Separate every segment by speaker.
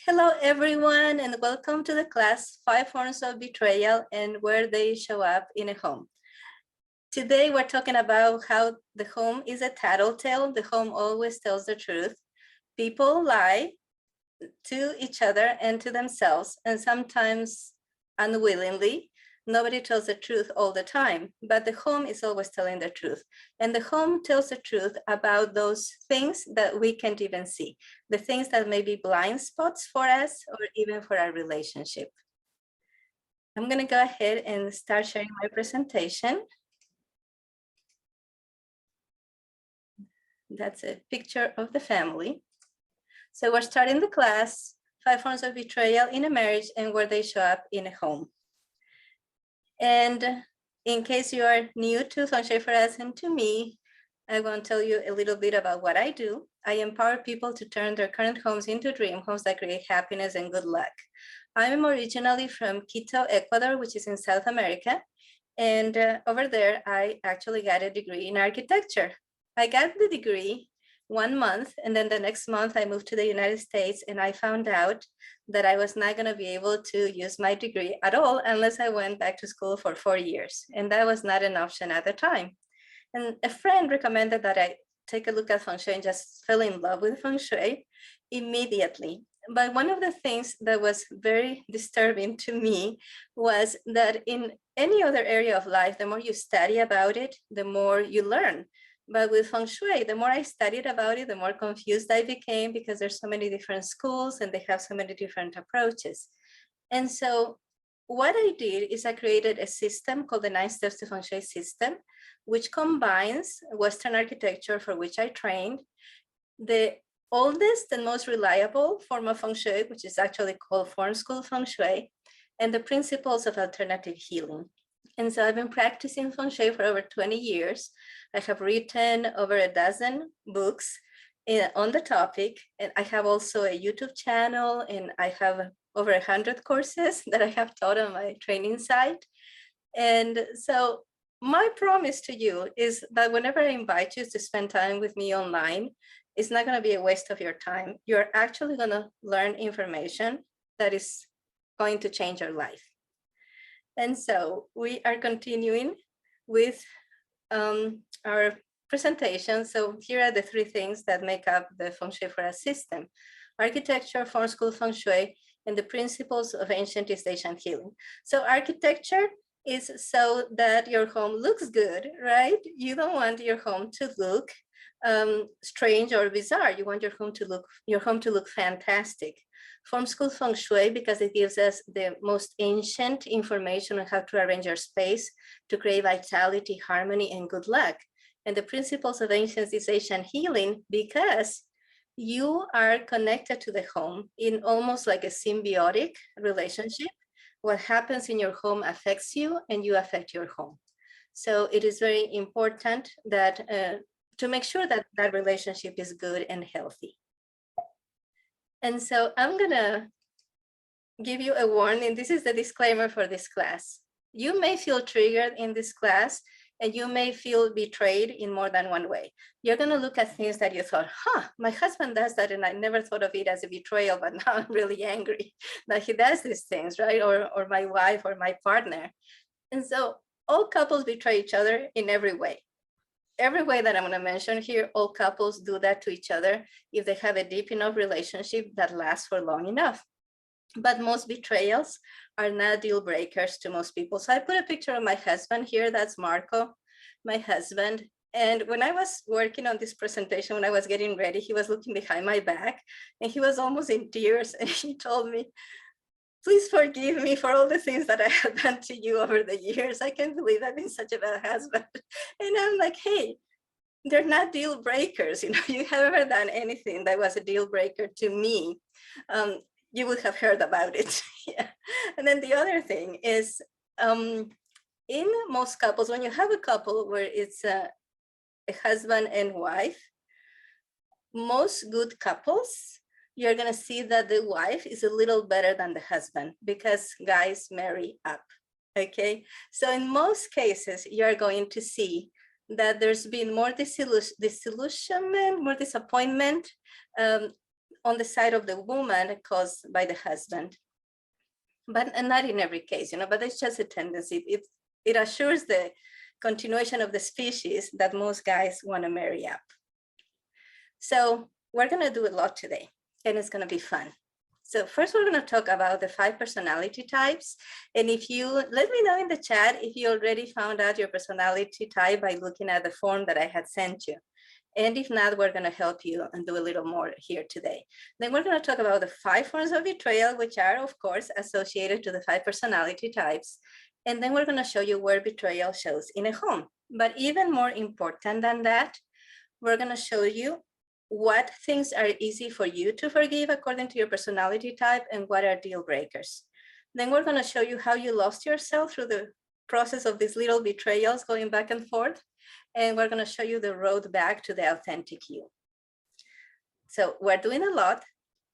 Speaker 1: Hello, everyone, and welcome to the class 5 Forms of Betrayal and Where They Show Up in a Home. Today, we're talking about how the home is a tattletale. The home always tells the truth. People lie to each other and to themselves, and sometimes unwillingly. Nobody tells the truth all the time, but the home is always telling the truth. And the home tells the truth about those things that we can't even see, the things that may be blind spots for us or even for our relationship. I'm going to go ahead and start sharing my presentation. That's a picture of the family. So we're starting the class, 5 Forms of Betrayal in a Marriage and Where They Show Up in a Home. And in case you are new to Feng Shui for Us and to me, I want to tell you a little bit about what I do. I empower people to turn their current homes into dream homes that create happiness and good luck. I'm originally from Quito, Ecuador, which is in South America. And over there, I actually got a degree in architecture. I got the degree 1 month, and then the next month I moved to the United States, and I found out that I was not going to be able to use my degree at all unless I went back to school for 4 years. And that was not an option at the time. And a friend recommended that I take a look at Feng Shui and just fell in love with Feng Shui immediately. But one of the things that was very disturbing to me was that in any other area of life, the more you study about it, the more you learn. But with Feng Shui, the more I studied about it, the more confused I became because there's so many different schools and they have so many different approaches. And so what I did is I created a system called the 9 Steps to Feng Shui system, which combines Western architecture, for which I trained, the oldest and most reliable form of Feng Shui, which is actually called Form School Feng Shui, and the principles of alternative healing. And so I've been practicing Feng Shui for over 20 years. I have written over a dozen books on the topic, and I have also a YouTube channel, and I have over 100 courses that I have taught on my training site. And so my promise to you is that whenever I invite you to spend time with me online, it's not going to be a waste of your time. You're actually going to learn information that is going to change your life. And so we are continuing with our presentation. So here are the 3 things that make up the Feng Shui for Us system: architecture, Form School Feng Shui, and the principles of ancient East Asian healing. So architecture is so that your home looks good, right? You don't want your home to look strange or bizarre. You want your home to look fantastic. Form School Feng Shui, because it gives us the most ancient information on how to arrange your space to create vitality, harmony, and good luck. And the principles of ancient East Asian healing, because you are connected to the home in almost like a symbiotic relationship. What happens in your home affects you, and you affect your home. So it is very important that to make sure that that relationship is good and healthy. And so I'm gonna give you a warning. This is the disclaimer for this class. You may feel triggered in this class, and you may feel betrayed in more than one way. You're gonna look at things that you thought, my husband does that, and I never thought of it as a betrayal, but now I'm really angry that he does these things, right? Or my wife or my partner. And so all couples betray each other in every way. Every way that I'm going to mention here, all couples do that to each other if they have a deep enough relationship that lasts for long enough. But most betrayals are not deal breakers to most people. So I put a picture of my husband here. That's Marco, my husband. And when I was working on this presentation, when I was getting ready, he was looking behind my back and he was almost in tears. And he told me, "Please forgive me for all the things that I have done to you over the years. I can't believe I've been such a bad husband." And I'm like, hey, they're not deal breakers. You have ever done anything that was a deal breaker to me, you would have heard about it. Yeah. And then the other thing is, in most couples, when you have a couple where it's a husband and wife, most good couples, you're going to see that the wife is a little better than the husband because guys marry up. Okay. So in most cases, you're going to see that there's been more disillusionment, more disappointment, on the side of the woman caused by the husband. But not in every case, but it's just a tendency. It assures the continuation of the species that most guys want to marry up. So we're going to do a lot today, and it's going to be fun. So first, we're going to talk about the 5 personality types. And if you let me know in the chat if you already found out your personality type by looking at the form that I had sent you. And if not, we're going to help you and do a little more here today. Then we're going to talk about the 5 forms of betrayal, which are, of course, associated to the 5 personality types. And then we're going to show you where betrayal shows in a home. But even more important than that, we're going to show you what things are easy for you to forgive according to your personality type and what are deal breakers. Then we're going to show you how you lost yourself through the process of these little betrayals going back and forth. And we're going to show you the road back to the authentic you. So we're doing a lot.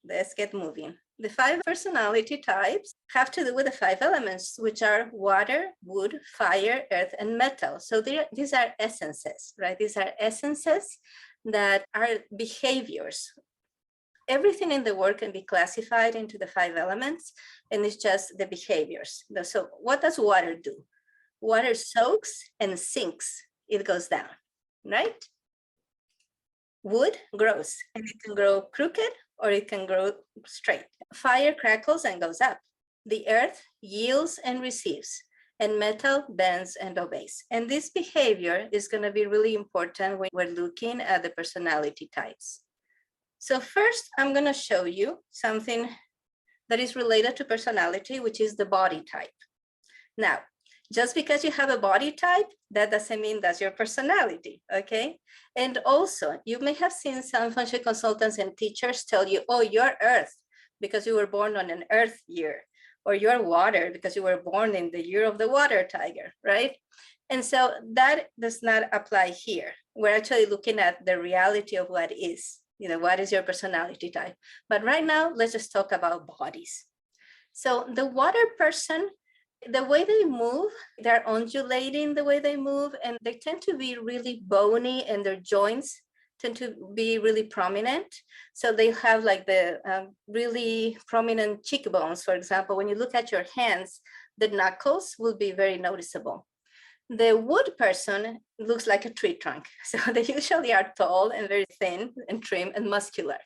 Speaker 1: Let's get moving. The 5 personality types have to do with the 5 elements, which are water, wood, fire, earth, and metal. So these are essences, right? These are essences that are behaviors. Everything in the world can be classified into the 5 elements, and it's just the behaviors. So what does water do? Water soaks and sinks. It goes down, right? Wood grows, and it can grow crooked or it can grow straight. Fire crackles and goes up. The earth yields and receives, and metal bends and obeys. And this behavior is going to be really important when we're looking at the personality types. So first, I'm going to show you something that is related to personality, which is the body type. Now, just because you have a body type, that doesn't mean that's your personality, okay? And also, you may have seen some feng shui consultants and teachers tell you, oh, you're earth because you were born on an earth year, or you're water because you were born in the year of the water tiger, right? And so that does not apply here. We're actually looking at the reality of what is, what is your personality type. But right now, let's just talk about bodies. So the water person, the way they move, they're undulating the way they move, and they tend to be really bony, and their joints tend to be really prominent. So they have like the really prominent cheekbones. For example, when you look at your hands, the knuckles will be very noticeable. The wood person looks like a tree trunk. So they usually are tall and very thin and trim and muscular.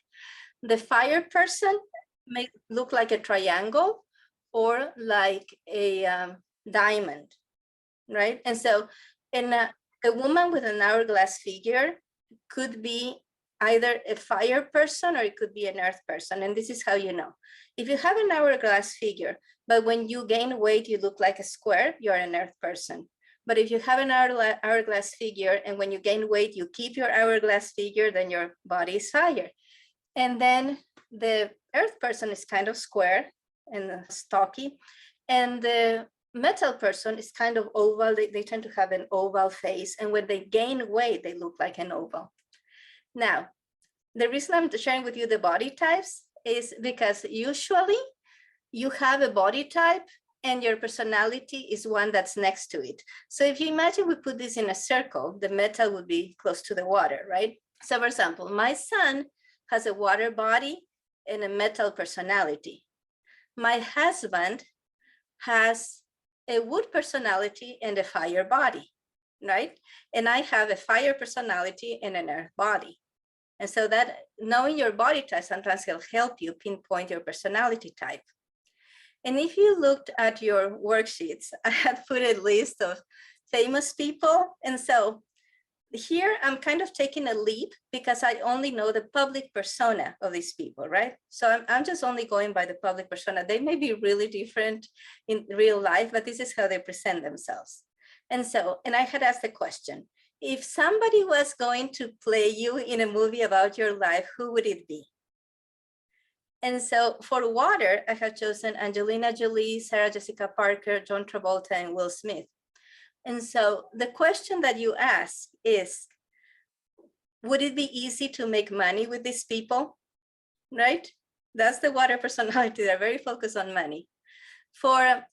Speaker 1: The fire person may look like a triangle or like a diamond, right? And so a woman with an hourglass figure could be either a fire person or it could be an earth person. And this is how you know. If you have an hourglass figure, but when you gain weight, you look like a square, you're an earth person. But if you have an hourglass figure and when you gain weight, you keep your hourglass figure, then your body is fire. And then the earth person is kind of square and stocky. And the metal person is kind of oval. They tend to have an oval face. And when they gain weight, they look like an oval. Now, the reason I'm sharing with you the body types is because usually you have a body type and your personality is one that's next to it. So if you imagine we put this in a circle, the metal would be close to the water, right? So for example, my son has a water body and a metal personality. My husband has a wood personality and a fire body, right? And I have a fire personality and an earth body. And so that knowing your body type sometimes will help you pinpoint your personality type. And if you looked at your worksheets, I had put a list of famous people. And so here I'm kind of taking a leap because I only know the public persona of these people, right? So I'm just only going by the public persona. They may be really different in real life, but this is how they present themselves. And I had asked the question, if somebody was going to play you in a movie about your life, who would it be? And so for water, I have chosen Angelina Jolie, Sarah Jessica Parker, John Travolta, and Will Smith. And so the question that you ask is, would it be easy to make money with these people, right? That's the water personality. They're very focused on money. For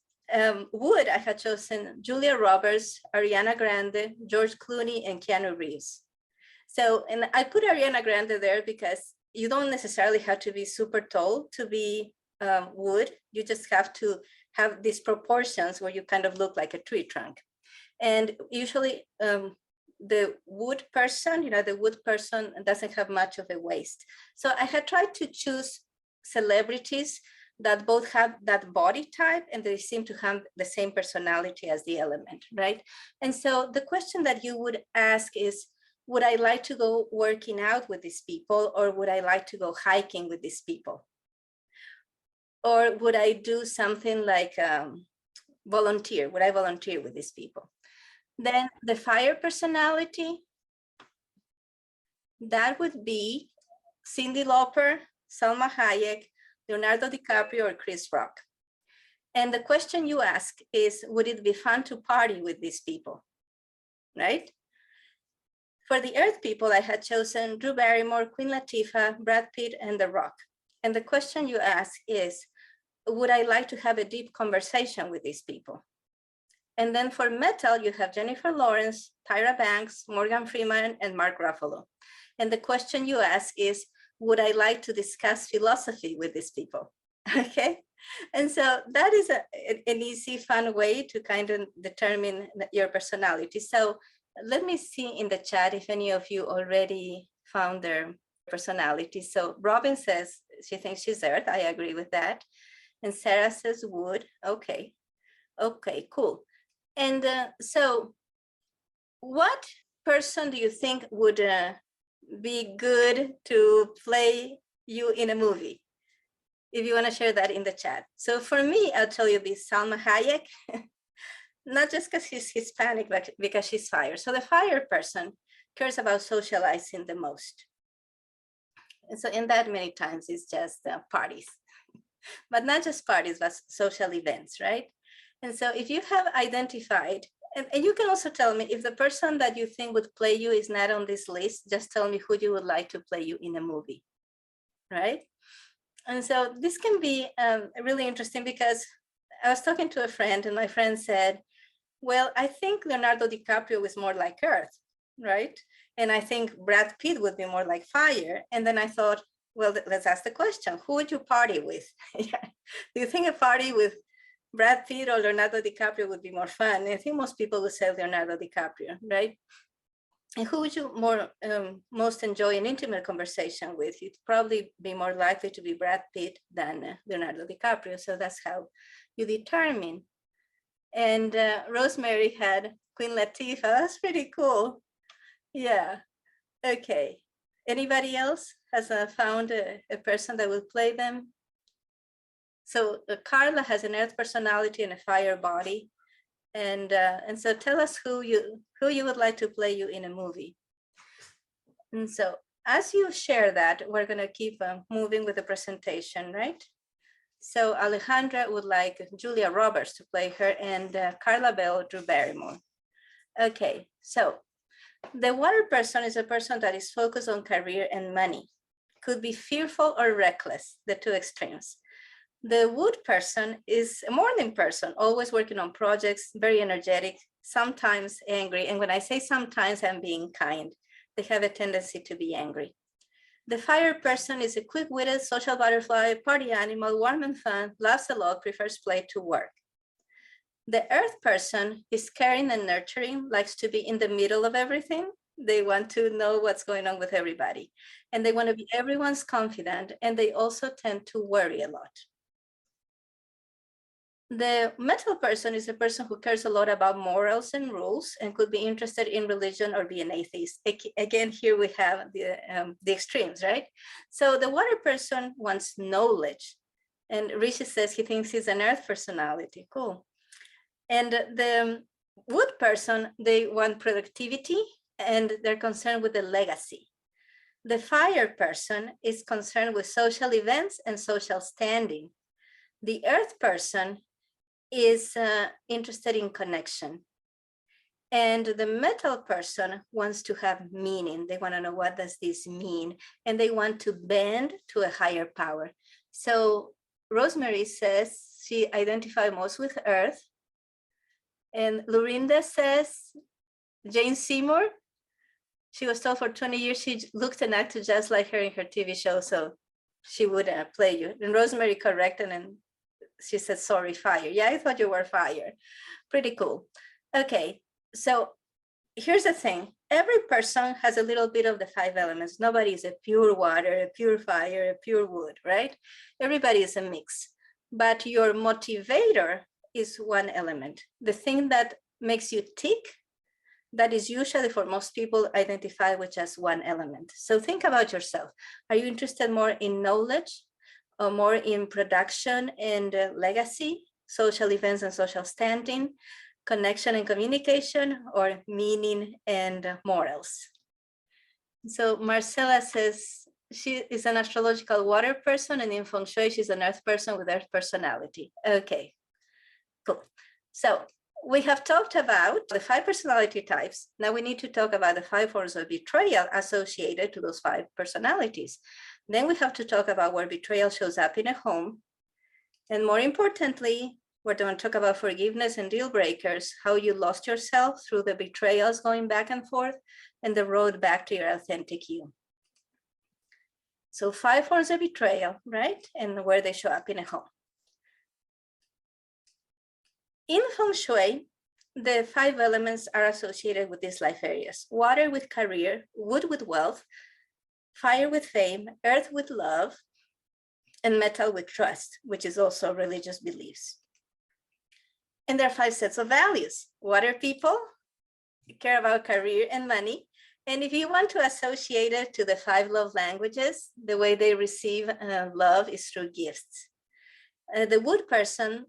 Speaker 1: wood, I had chosen Julia Roberts, Ariana Grande, George Clooney, and Keanu Reeves. So, and I put Ariana Grande there because you don't necessarily have to be super tall to be wood. You just have to have these proportions where you kind of look like a tree trunk. And usually the wood person, the wood person doesn't have much of a waist. So I had tried to choose celebrities that both have that body type and they seem to have the same personality as the element, right? And so the question that you would ask is, would I like to go working out with these people, or would I like to go hiking with these people? Or would I do something like volunteer? Would I volunteer with these people? Then the fire personality, that would be Cyndi Lauper, Salma Hayek, Leonardo DiCaprio, or Chris Rock. And the question you ask is, would it be fun to party with these people, right? For the earth people, I had chosen Drew Barrymore, Queen Latifah, Brad Pitt, and The Rock. And the question you ask is, would I like to have a deep conversation with these people? And then for metal, you have Jennifer Lawrence, Tyra Banks, Morgan Freeman, and Mark Ruffalo. And the question you ask is, would I like to discuss philosophy with these people? Okay. And so that is an easy, fun way to kind of determine your personality. So let me see in the chat if any of you already found their personality. So Robin says she thinks she's Earth. I agree with that. And Sarah says wood. Okay. Okay, cool. And so what person do you think would be good to play you in a movie? If you want to share that in the chat. So for me, I'll tell you this, Salma Hayek, not just because she's Hispanic, but because she's fire. So the fire person cares about socializing the most. And so in that many times it's just parties, but not just parties, but social events, right? And so if you have identified, and you can also tell me if the person that you think would play you is not on this list, just tell me who you would like to play you in a movie, right? And so this can be really interesting because I was talking to a friend and my friend said, well, I think Leonardo DiCaprio is more like Earth, right? And I think Brad Pitt would be more like fire. And then I thought, well, let's ask the question, who would you party with? Do you think a party with Brad Pitt or Leonardo DiCaprio would be more fun? I think most people would say Leonardo DiCaprio, right? And who would you most enjoy an intimate conversation with? You'd probably be more likely to be Brad Pitt than Leonardo DiCaprio. So that's how you determine. And Rosemary had Queen Latifah. That's pretty cool. Yeah. Okay. Anybody else has found a person that will play them? So Carla has an earth personality and a fire body. And so tell us who you would like to play you in a movie. And so as you share that, we're going to keep moving with the presentation, right? So Alejandra would like Julia Roberts to play her, and Carla Bell, Drew Barrymore. Okay, so the water person is a person that is focused on career and money. Could be fearful or reckless, the two extremes. The wood person is a morning person, always working on projects, very energetic, sometimes angry. And when I say sometimes, I'm being kind. They have a tendency to be angry. The fire person is a quick-witted, social butterfly, party animal, warm and fun, loves a lot, prefers play to work. The earth person is caring and nurturing, likes to be in the middle of everything. They want to know what's going on with everybody. And they want to be everyone's confidant, and they also tend to worry a lot. The metal person is a person who cares a lot about morals and rules and could be interested in religion or be an atheist. Again, here we have the extremes, right? So the water person wants knowledge. And Rishi says he thinks he's an earth personality. Cool. And the wood person, they want productivity and they're concerned with the legacy. The fire person is concerned with social events and social standing. The earth person is interested in connection. And the metal person wants to have meaning. They want to know, what does this mean? And they want to bend to a higher power. So Rosemary says she identifies most with earth. And Lorinda says Jane Seymour. She was told for 20 years she looked and acted just like her in her TV show, so she wouldn't play you. And Rosemary corrected and she said, sorry, fire. Yeah, I thought you were fire. Pretty cool. Okay, so here's the thing. Every person has a little bit of the 5 elements. Nobody is a pure water, a pure fire, a pure wood, right? Everybody is a mix. But your motivator is one element. The thing that makes you tick, that is usually for most people identified with just one element. So think about yourself. Are you interested more in knowledge or more in production and legacy, social events and social standing, connection and communication, or meaning and morals? So Marcela says she is an astrological water person, and in Feng Shui, she's an earth person with earth personality. Okay, cool. So we have talked about the 5 personality types. Now we need to talk about the 5 forms of betrayal associated to those 5 personalities. Then we have to talk about where betrayal shows up in a home. And more importantly, we're going to talk about forgiveness and deal breakers, how you lost yourself through the betrayals going back and forth, and the road back to your authentic you. So 5 forms of betrayal, right? And where they show up in a home. In Feng Shui, the 5 elements are associated with these life areas: water with career, wood with wealth, fire with fame, earth with love, and metal with trust, which is also religious beliefs. And there are 5 sets of values. Water people care about career and money. And if you want to associate it to the 5 love languages, the way they receive love is through gifts. The wood person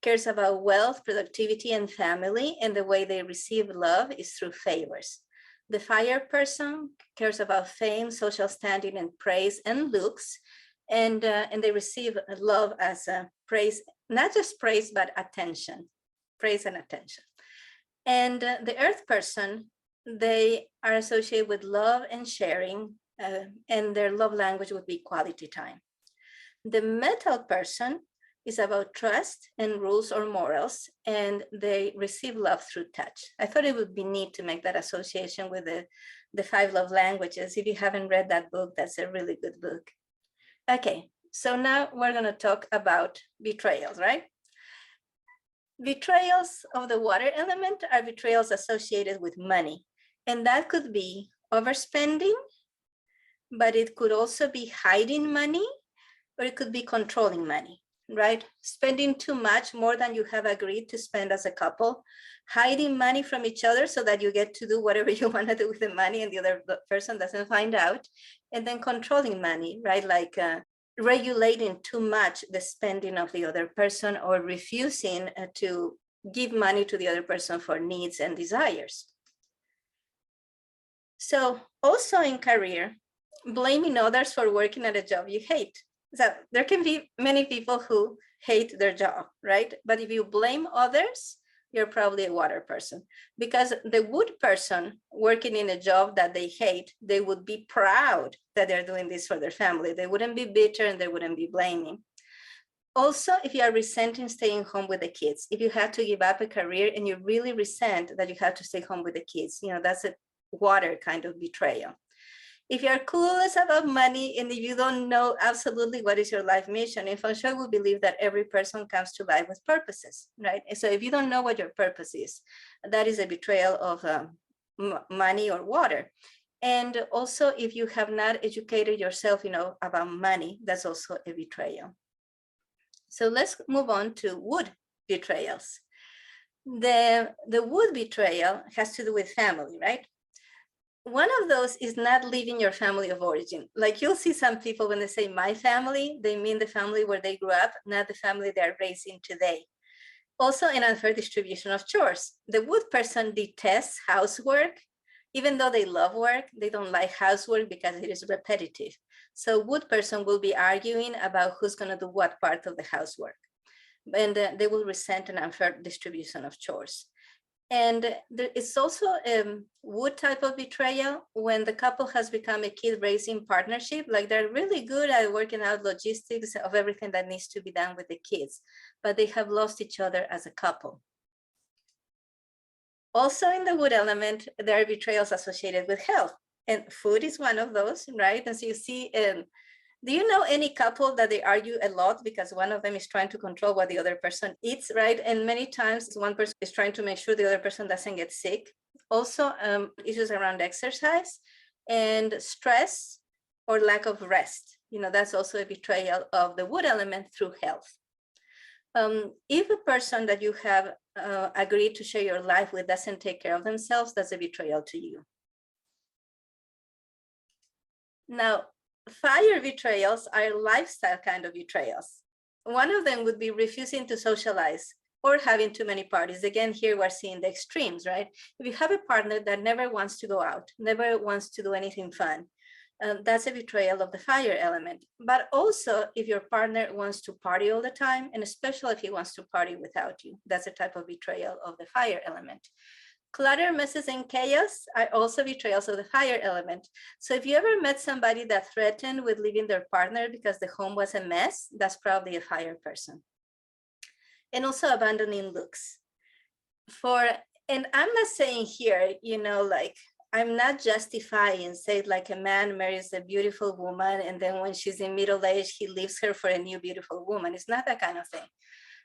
Speaker 1: cares about wealth, productivity, and family, and the way they receive love is through favors. The fire person cares about fame, social standing, and praise and looks, and they receive love as praise, not just praise, but attention, praise and attention. And the earth person, they are associated with love and sharing, and their love language would be quality time. The metal person is about trust and rules or morals, and they receive love through touch. I thought it would be neat to make that association with the 5 love languages. If you haven't read that book, that's a really good book. Okay, so now we're going to talk about betrayals, right? Betrayals of the water element are betrayals associated with money, and that could be overspending, but it could also be hiding money, or it could be controlling money. Right? Spending too much, more than you have agreed to spend as a couple, hiding money from each other so that you get to do whatever you want to do with the money and the other person doesn't find out, and then controlling money, right? Like regulating too much the spending of the other person, or refusing to give money to the other person for needs and desires. So also in career, blaming others for working at a job you hate. So there can be many people who hate their job, right? But if you blame others, you're probably a water person, because the wood person working in a job that they hate, they would be proud that they're doing this for their family. They wouldn't be bitter and they wouldn't be blaming. Also, if you are resenting staying home with the kids, if you have to give up a career and you really resent that you have to stay home with the kids, that's a water kind of betrayal. If you're clueless about money and if you don't know absolutely what is your life mission, in Feng Shui, we believe that every person comes to life with purposes, right? And so if you don't know what your purpose is, that is a betrayal of money or water. And also, if you have not educated yourself, about money, that's also a betrayal. So let's move on to wood betrayals. The wood betrayal has to do with family, right? One of those is not leaving your family of origin. Like you'll see some people when they say my family, they mean the family where they grew up, not the family they're raising today. Also, an unfair distribution of chores. The wood person detests housework. Even though they love work, they don't like housework because it is repetitive. So wood person will be arguing about who's going to do what part of the housework. And they will resent an unfair distribution of chores. And it's also a wood type of betrayal when the couple has become a kid-raising partnership. Like they're really good at working out logistics of everything that needs to be done with the kids, but they have lost each other as a couple. Also in the wood element, there are betrayals associated with health. And food is one of those, right? And so you see, do you know any couple that they argue a lot because one of them is trying to control what the other person eats, right? And many times one person is trying to make sure the other person doesn't get sick. Also, issues around exercise and stress or lack of rest. That's also a betrayal of the wood element through health. If a person that you have agreed to share your life with doesn't take care of themselves, that's a betrayal to you. Now, fire betrayals are lifestyle kind of betrayals. One of them would be refusing to socialize or having too many parties. Again, here we're seeing the extremes, right? If you have a partner that never wants to go out, never wants to do anything fun, that's a betrayal of the fire element. But also, if your partner wants to party all the time, and especially if he wants to party without you, that's a type of betrayal of the fire element. Clutter, messes, and chaos are also betrayals of the fire element. So if you ever met somebody that threatened with leaving their partner because the home was a mess, that's probably a fire person. And also abandoning looks. And I'm not saying here, like, I'm not justifying, say, like a man marries a beautiful woman, and then when she's in middle age, he leaves her for a new beautiful woman. It's not that kind of thing.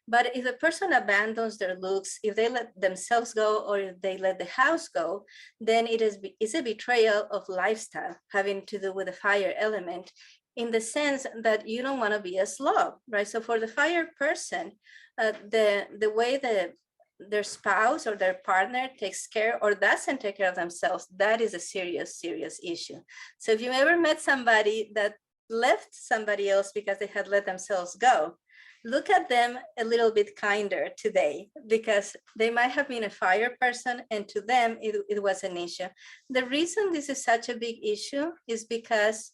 Speaker 1: But if a person abandons their looks, if they let themselves go or if they let the house go, then it's a betrayal of lifestyle having to do with the fire element, in the sense that you don't want to be a slob, right? So for the fire person, the way their spouse or their partner takes care or doesn't take care of themselves, that is a serious, serious issue. So if you ever met somebody that left somebody else because they had let themselves go, look at them a little bit kinder today, because they might have been a fire person and to them it was an issue. The reason this is such a big issue is because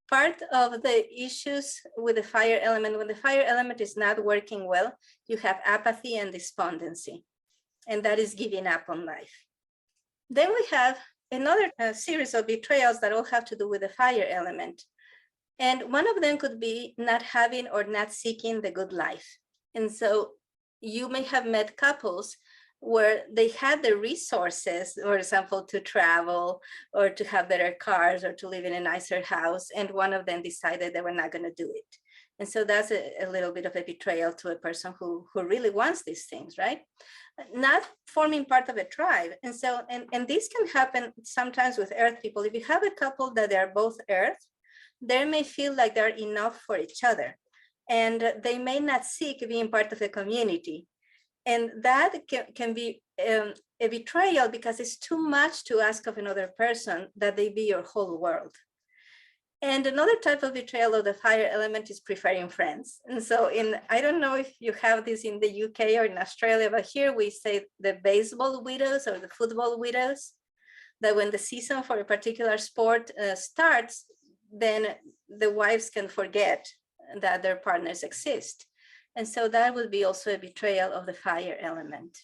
Speaker 1: part of the issues with the fire element, when the fire element is not working well, you have apathy and despondency, and that is giving up on life. Then we have another series of betrayals that all have to do with the fire element. And one of them could be not having or not seeking the good life. And so you may have met couples where they had the resources, for example, to travel or to have better cars or to live in a nicer house. And one of them decided they were not going to do it. And so that's a little bit of a betrayal to a person who really wants these things, right? Not forming part of a tribe. And so, and this can happen sometimes with earth people. If you have a couple that they are both earth, they may feel like they're enough for each other, and they may not seek being part of a community. And that can be a betrayal, because it's too much to ask of another person that they be your whole world. And another type of betrayal of the fire element is preferring friends. And so I don't know if you have this in the UK or in Australia, but here we say the baseball widows or the football widows, that when the season for a particular sport starts, then the wives can forget that their partners exist. And so that would be also a betrayal of the fire element.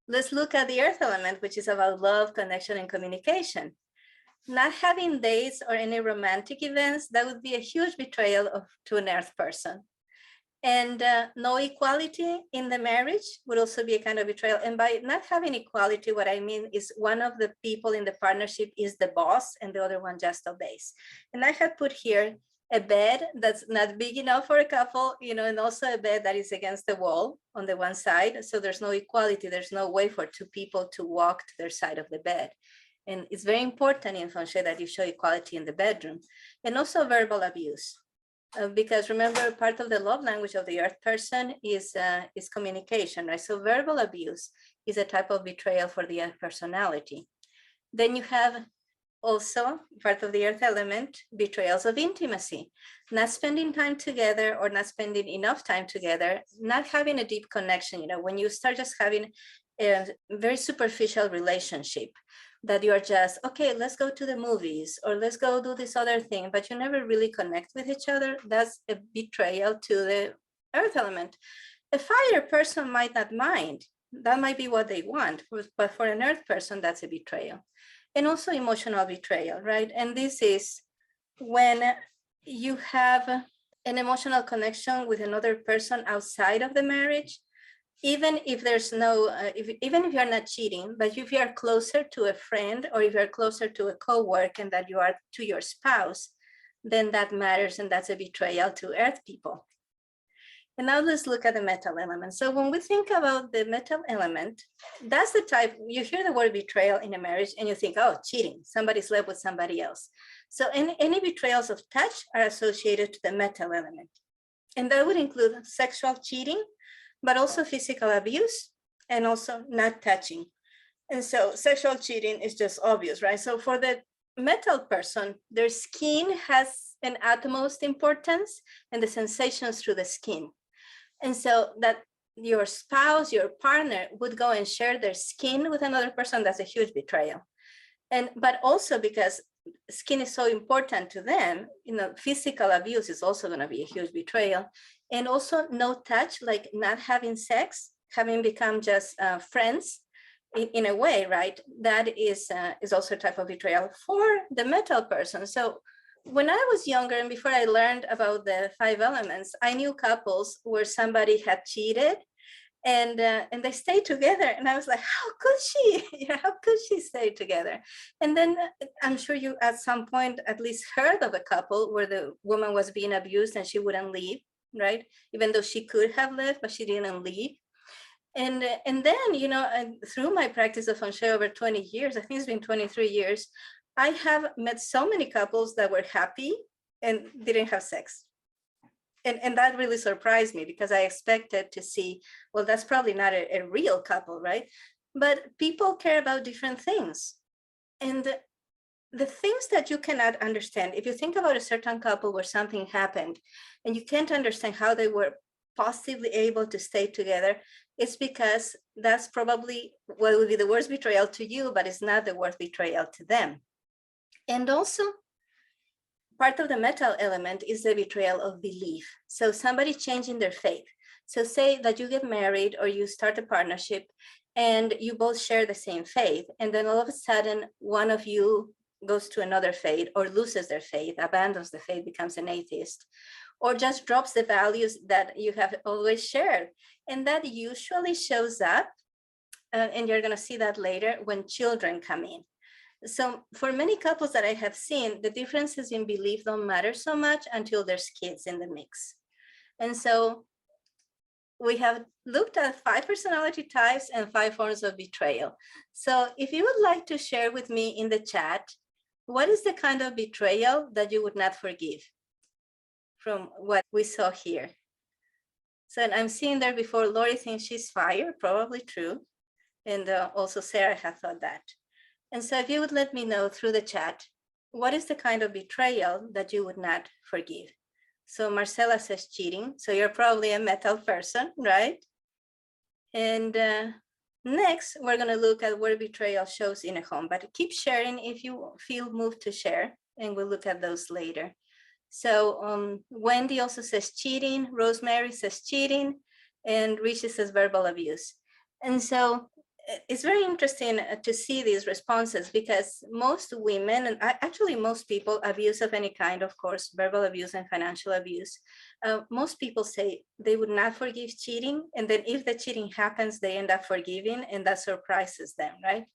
Speaker 1: Let's look at the earth element, which is about love, connection, and communication. Not having dates or any romantic events, that would be a huge betrayal to an earth person. And no equality in the marriage would also be a kind of betrayal. And by not having equality, what I mean is one of the people in the partnership is the boss and the other one just obeys. And I had put here a bed that's not big enough for a couple, and also a bed that is against the wall on the one side. So there's no equality. There's no way for two people to walk to their side of the bed. And it's very important in feng shui that you show equality in the bedroom. And also verbal abuse. Because remember, part of the love language of the earth person is communication, right? So verbal abuse is a type of betrayal for the earth personality. Then you have also part of the earth element, betrayals of intimacy, not spending time together or not spending enough time together, not having a deep connection. When you start just having a very superficial relationship, that you are just, okay, let's go to the movies or let's go do this other thing, but you never really connect with each other, that's a betrayal to the earth element. A fire person might not mind. That might be what they want, but for an earth person, that's a betrayal. And also emotional betrayal, right? And this is when you have an emotional connection with another person outside of the marriage, even if there's no, even if you're not cheating, but if you're closer to a friend or if you're closer to a coworker and that you are to your spouse, then that matters, and that's a betrayal to earth people. And now let's look at the metal element. So when we think about the metal element, that's the type, you hear the word betrayal in a marriage and you think, oh, cheating, somebody slept with somebody else. So any betrayals of touch are associated to the metal element. And that would include sexual cheating, but also physical abuse and also not touching. And so sexual cheating is just obvious, right? So for the metal person, their skin has an utmost importance and the sensations through the skin. And so that your spouse, your partner would go and share their skin with another person, that's a huge betrayal. But also because skin is so important to them, physical abuse is also going to be a huge betrayal. And also no touch, like not having sex, having become just friends in a way, right? That is also a type of betrayal for the metal person. So when I was younger and before I learned about the 5 elements, I knew couples where somebody had cheated and they stayed together. And I was like, how could she? How could she stay together? And then I'm sure you at some point at least heard of a couple where the woman was being abused and she wouldn't leave, right? Even though she could have left, but she didn't leave. And then, through my practice of feng shui over 20 years, I think it's been 23 years, I have met so many couples that were happy and didn't have sex. And that really surprised me because I expected to see, well, that's probably not a real couple, right? But people care about different things. And the things that you cannot understand, if you think about a certain couple where something happened and you can't understand how they were possibly able to stay together, it's because that's probably what would be the worst betrayal to you, but it's not the worst betrayal to them. And also, part of the metal element is the betrayal of belief. So somebody changing their faith. So say that you get married or you start a partnership and you both share the same faith. And then all of a sudden, one of you goes to another faith or loses their faith, abandons the faith, becomes an atheist, or just drops the values that you have always shared. And that usually shows up, and you're going to see that later, when children come in. So for many couples that I have seen, the differences in belief don't matter so much until there's kids in the mix. And so we have looked at 5 personality types and 5 forms of betrayal. So if you would like to share with me in the chat, what is the kind of betrayal that you would not forgive from what we saw here? So I'm seeing there before, Lori thinks she's fired, probably true. And also Sarah had thought that. And so if you would let me know through the chat, what is the kind of betrayal that you would not forgive? So Marcela says cheating. So you're probably a metal person, right? And next, we're going to look at where betrayal shows in a home. But keep sharing if you feel moved to share, and we'll look at those later. So Wendy also says cheating. Rosemary says cheating. And Richie says verbal abuse. And so it's very interesting to see these responses because most women, and actually most people, abuse of any kind, of course, verbal abuse and financial abuse, most people say they would not forgive cheating. And then if the cheating happens, they end up forgiving, and that surprises them, right?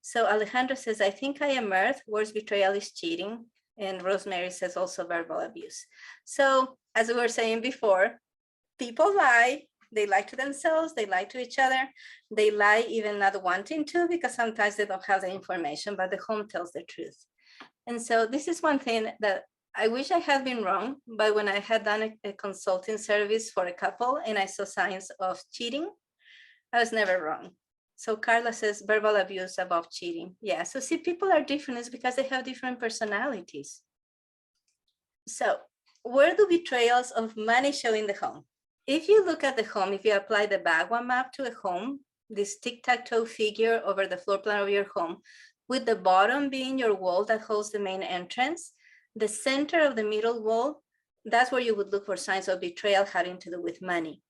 Speaker 1: So Alejandro says, I think I am Earth. Worst betrayal is cheating. And Rosemary says also verbal abuse. So as we were saying before, people lie. They lie to themselves, they lie to each other, they lie even not wanting to because sometimes they don't have the information, but the home tells the truth. And so this is one thing that I wish I had been wrong, but when I had done a consulting service for a couple and I saw signs of cheating, I was never wrong. So Carla says verbal abuse above cheating. Yeah, so see, people are different. It's because they have different personalities. So where do betrayals of money show in the home? If you look at the home, if you apply the Bagua map to a home, this tic-tac-toe figure over the floor plan of your home, with the bottom being your wall that holds the main entrance, the center of the middle wall, that's where you would look for signs of betrayal having to do with money.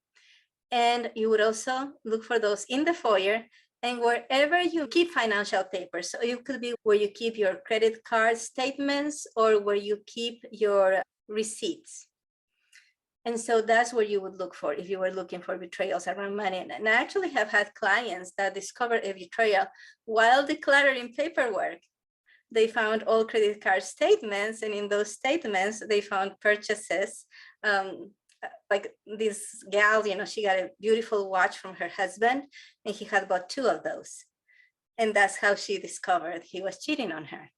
Speaker 1: And you would also look for those in the foyer and wherever you keep financial papers. So it could be where you keep your credit card statements or where you keep your receipts. And so that's where you would look for if you were looking for betrayals around money. And I actually have had clients that discovered a betrayal while declaring paperwork. They found all credit card statements, and in those statements, they found purchases. Like this gal, she got a beautiful watch from her husband, and he had bought 2 of those. And that's how she discovered he was cheating on her.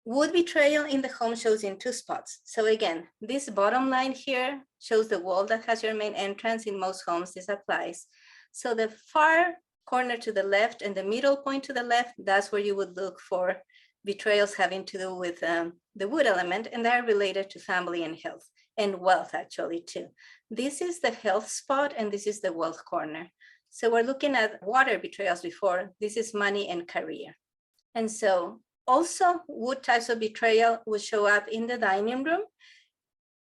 Speaker 1: Wood betrayal in the home shows in 2 spots. So again, this bottom line here shows the wall that has your main entrance. In most homes, this applies. So the far corner to the left and the middle point to the left, that's where you would look for betrayals having to do with the wood element, and they're related to family and health and wealth actually too. This is the health spot and this is the wealth corner. So we're looking at water betrayals before. This is money and career. And so also wood types of betrayal would show up in the dining room,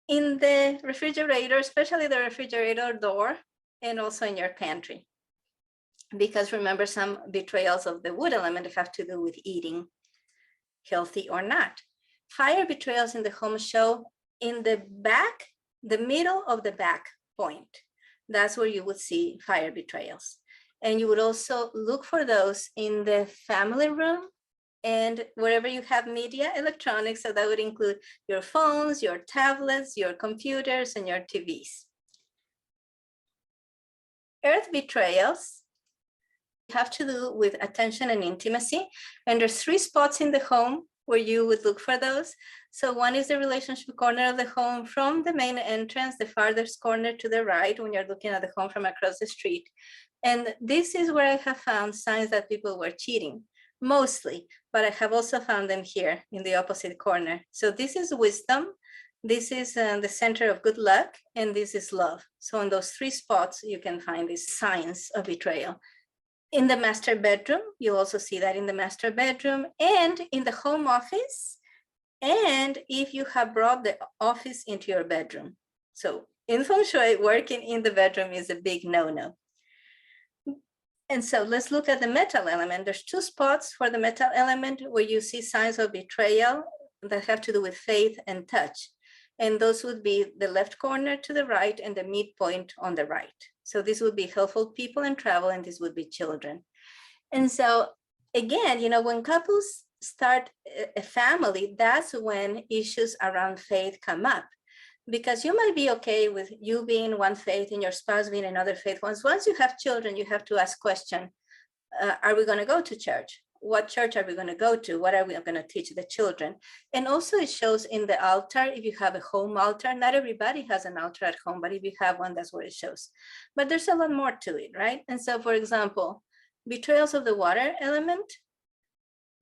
Speaker 1: in the refrigerator, especially the refrigerator door, and also in your pantry. Because remember, some betrayals of the wood element have to do with eating, healthy or not. Fire betrayals in the home show in the back, the middle of the back point. That's where you would see fire betrayals. And you would also look for those in the family room and wherever you have media, electronics. So that would include your phones, your tablets, your computers, and your TVs. Earth betrayals have to do with attention and intimacy. And there's 3 spots in the home where you would look for those. So one is the relationship corner of the home from the main entrance, the farthest corner to the right when you're looking at the home from across the street. And this is where I have found signs that people were cheating, mostly, but I have also found them here in the opposite corner. So this is wisdom, this is the center of good luck, and this is love. So in those 3 spots, you can find these signs of betrayal. In the master bedroom, you also see that in the master bedroom and in the home office, and if you have brought the office into your bedroom. So in feng shui, working in the bedroom is a big no-no. And so let's look at the metal element. There's 2 spots for the metal element where you see signs of betrayal that have to do with faith and touch. And those would be the left corner to the right and the midpoint on the right. So this would be helpful people and travel, and this would be children. And so again, when couples start a family, that's when issues around faith come up. Because you might be okay with you being one faith and your spouse being another faith. Once you have children, you have to ask question, are we going to go to church? What church are we going to go to? What are we going to teach the children? And also it shows in the altar, if you have a home altar, not everybody has an altar at home, but if you have one, that's where it shows. But there's a lot more to it, right? And so, for example, betrayals of the water element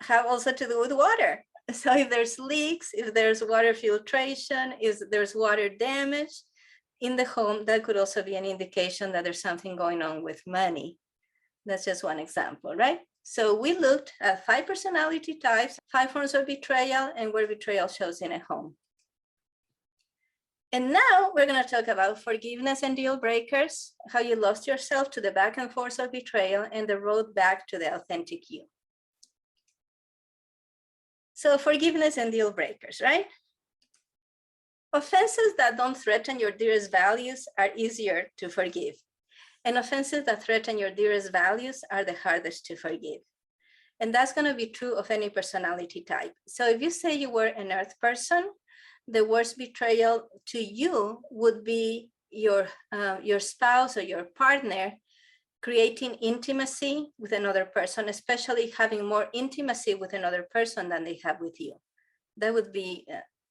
Speaker 1: have also to do with water. So if there's leaks, if there's water filtration, if there's water damage in the home, that could also be an indication that there's something going on with money. That's just one example, right? So we looked at 5 personality types, 5 forms of betrayal, and where betrayal shows in a home. And now we're going to talk about forgiveness and deal breakers, how you lost yourself to the back and forth of betrayal and the road back to the authentic you. So forgiveness and deal breakers, right? Offenses that don't threaten your dearest values are easier to forgive. And offenses that threaten your dearest values are the hardest to forgive. And that's going to be true of any personality type. So if you say you were an earth person, the worst betrayal to you would be your spouse or your partner creating intimacy with another person, especially having more intimacy with another person than they have with you. That would be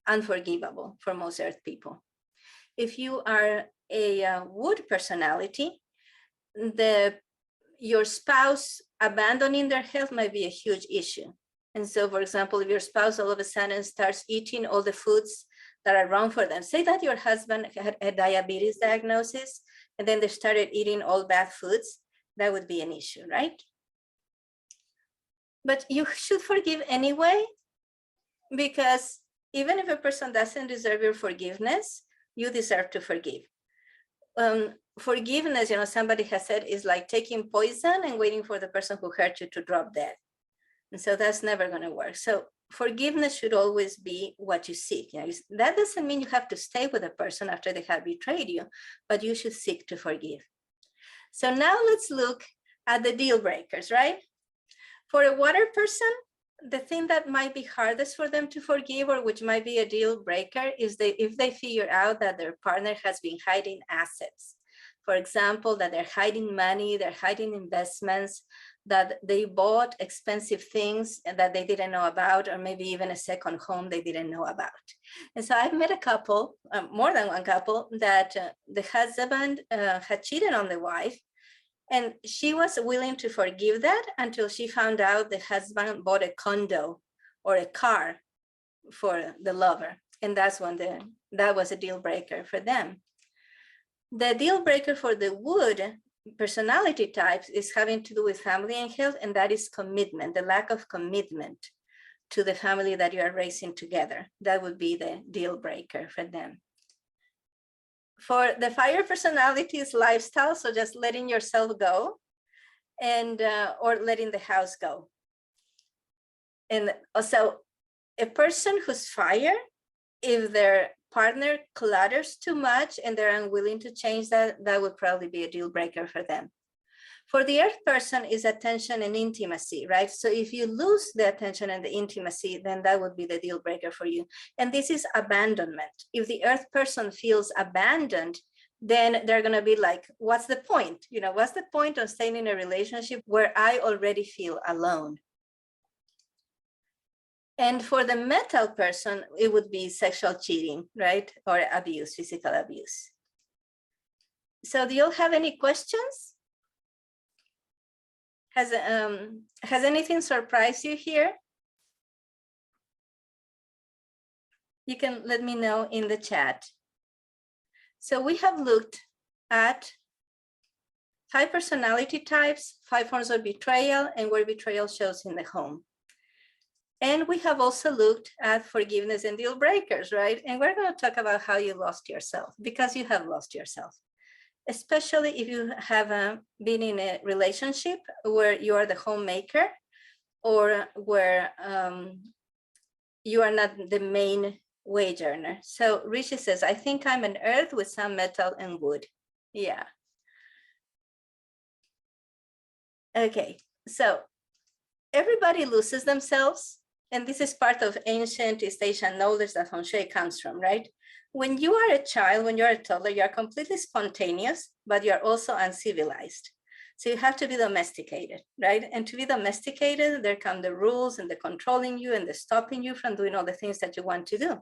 Speaker 1: unforgivable for most earth people. If you are a wood personality, your spouse abandoning their health might be a huge issue. And so, for example, if your spouse all of a sudden starts eating all the foods that are wrong for them, say that your husband had a diabetes diagnosis, and then they started eating all bad foods, that would be an issue, right? But you should forgive anyway, because even if a person doesn't deserve your forgiveness, you deserve to forgive. Forgiveness, somebody has said, is like taking poison and waiting for the person who hurt you to drop dead. And so that's never going to work. So forgiveness should always be what you seek. That doesn't mean you have to stay with a person after they have betrayed you, but you should seek to forgive. So now let's look at the deal breakers, right? For a water person, the thing that might be hardest for them to forgive, or which might be a deal breaker, is if they figure out that their partner has been hiding assets. For example, that they're hiding money, they're hiding investments, that they bought expensive things that they didn't know about, or maybe even a second home they didn't know about. And so I've met a couple, more than one couple, that the husband had cheated on the wife, and she was willing to forgive that until she found out the husband bought a condo or a car for the lover. And that's when that was a deal breaker for them. The deal breaker for the wood personality types is having to do with family and health, and that is commitment, the lack of commitment to the family that you are raising together. That would be the deal breaker for them. For the fire personality is lifestyle, so just letting yourself go, and or letting the house go. And also a person who's fire, if their partner clutters too much and they're unwilling to change that, that would probably be a deal breaker for them. For the earth person is attention and intimacy, right? So if you lose the attention and the intimacy, then that would be the deal breaker for you. And this is abandonment. If the earth person feels abandoned, then they're going to be like, what's the point? What's the point of staying in a relationship where I already feel alone? And for the metal person, it would be sexual cheating, right? Or abuse, physical abuse. So do you all have any questions? Has anything surprised you here? You can let me know in the chat. So we have looked at 5 personality types, 5 forms of betrayal, and where betrayal shows in the home. And we have also looked at forgiveness and deal breakers, right? And we're going to talk about how you lost yourself, because you have lost yourself, especially if you have been in a relationship where you are the homemaker, or where you are not the main wage earner. So Rishi says, I think I'm an earth with some metal and wood. Yeah. Okay, so everybody loses themselves. And this is part of ancient East Asian knowledge that Feng Shui comes from, right? When you are a child, when you're a toddler, you're completely spontaneous, but you're also uncivilized. So you have to be domesticated, right? And to be domesticated, there come the rules and the controlling you and the stopping you from doing all the things that you want to do.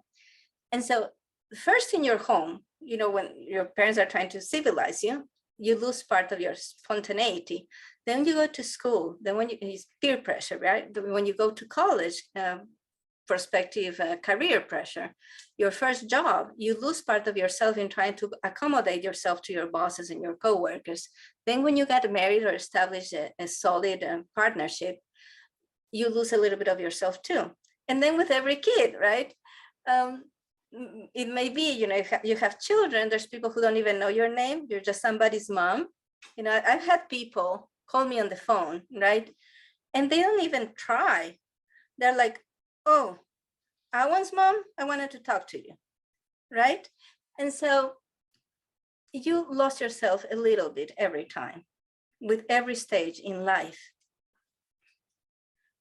Speaker 1: And so first in your home, when your parents are trying to civilize you, you lose part of your spontaneity. Then you go to school, then when it's peer pressure, right? When you go to college, prospective career pressure, your first job, you lose part of yourself in trying to accommodate yourself to your bosses and your coworkers. Then when you get married or establish a solid partnership, you lose a little bit of yourself too. And then with every kid, right? It may be, you have children, there's people who don't even know your name, you're just somebody's mom. I've had people call me on the phone, right? And they don't even try. They're like, oh, Awan's mom, I wanted to talk to you, right? And so you lost yourself a little bit every time, with every stage in life.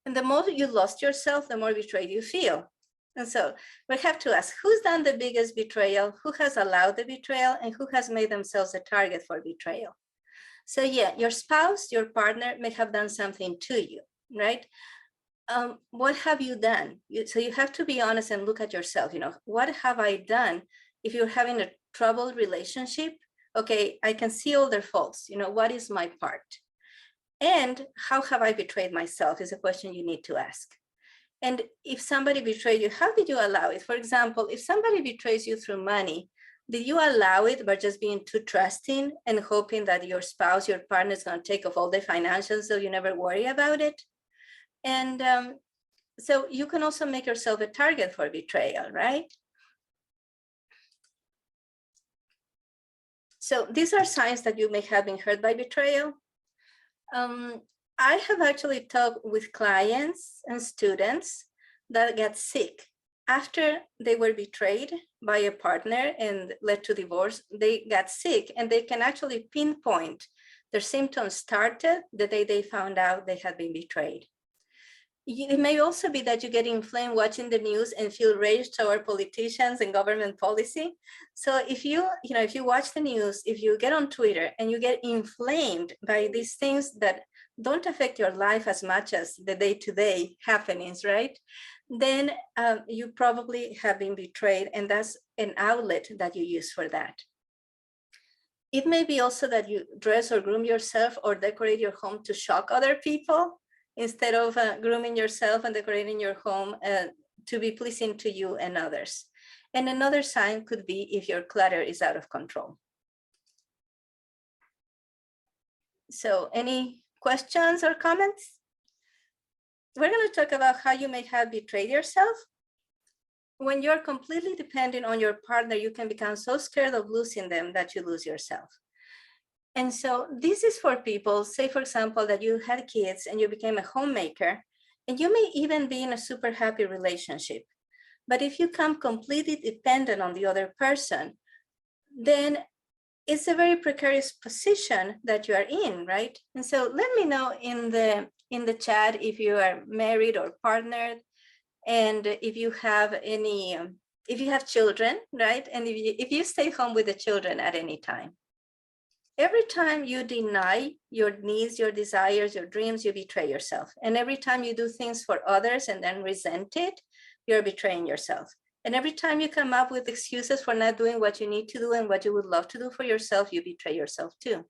Speaker 1: And the more you lost yourself, the more betrayed you feel. And so we have to ask, who's done the biggest betrayal, who has allowed the betrayal, and who has made themselves a target for betrayal? So yeah, your spouse, your partner may have done something to you, right? What have you done? So you have to be honest and look at yourself, what have I done? If you're having a troubled relationship, okay, I can see all their faults, what is my part? And how have I betrayed myself is a question you need to ask. And if somebody betrayed you, how did you allow it? For example, if somebody betrays you through money, did you allow it by just being too trusting and hoping that your spouse, your partner is going to take off all the financials so you never worry about it? And so you can also make yourself a target for betrayal, right? So these are signs that you may have been hurt by betrayal. I have actually talked with clients and students that get sick after they were betrayed by a partner and led to divorce. They got sick, and they can actually pinpoint their symptoms started the day they found out they had been betrayed. It may also be that you get inflamed watching the news and feel rage toward politicians and government policy. So if you watch the news, if you get on Twitter and you get inflamed by these things that don't affect your life as much as the day-to-day happenings, right? Then you probably have been betrayed, and that's an outlet that you use for that. It may be also that you dress or groom yourself or decorate your home to shock other people, instead of grooming yourself and decorating your home to be pleasing to you and others. And another sign could be if your clutter is out of control. So any questions or comments? We're going to talk about how you may have betrayed yourself. When you're completely dependent on your partner, you can become so scared of losing them that you lose yourself. And so this is for people, say, for example, that you had kids and you became a homemaker, and you may even be in a super happy relationship. But if you become completely dependent on the other person, then it's a very precarious position that you are in, right? And so let me know in the chat if you are married or partnered, and if you have any, if you have children, right? And if you stay home with the children at any time. Every time you deny your needs, your desires, your dreams, you betray yourself. And every time you do things for others and then resent it, you're betraying yourself. And every time you come up with excuses for not doing what you need to do and what you would love to do for yourself, you betray yourself too.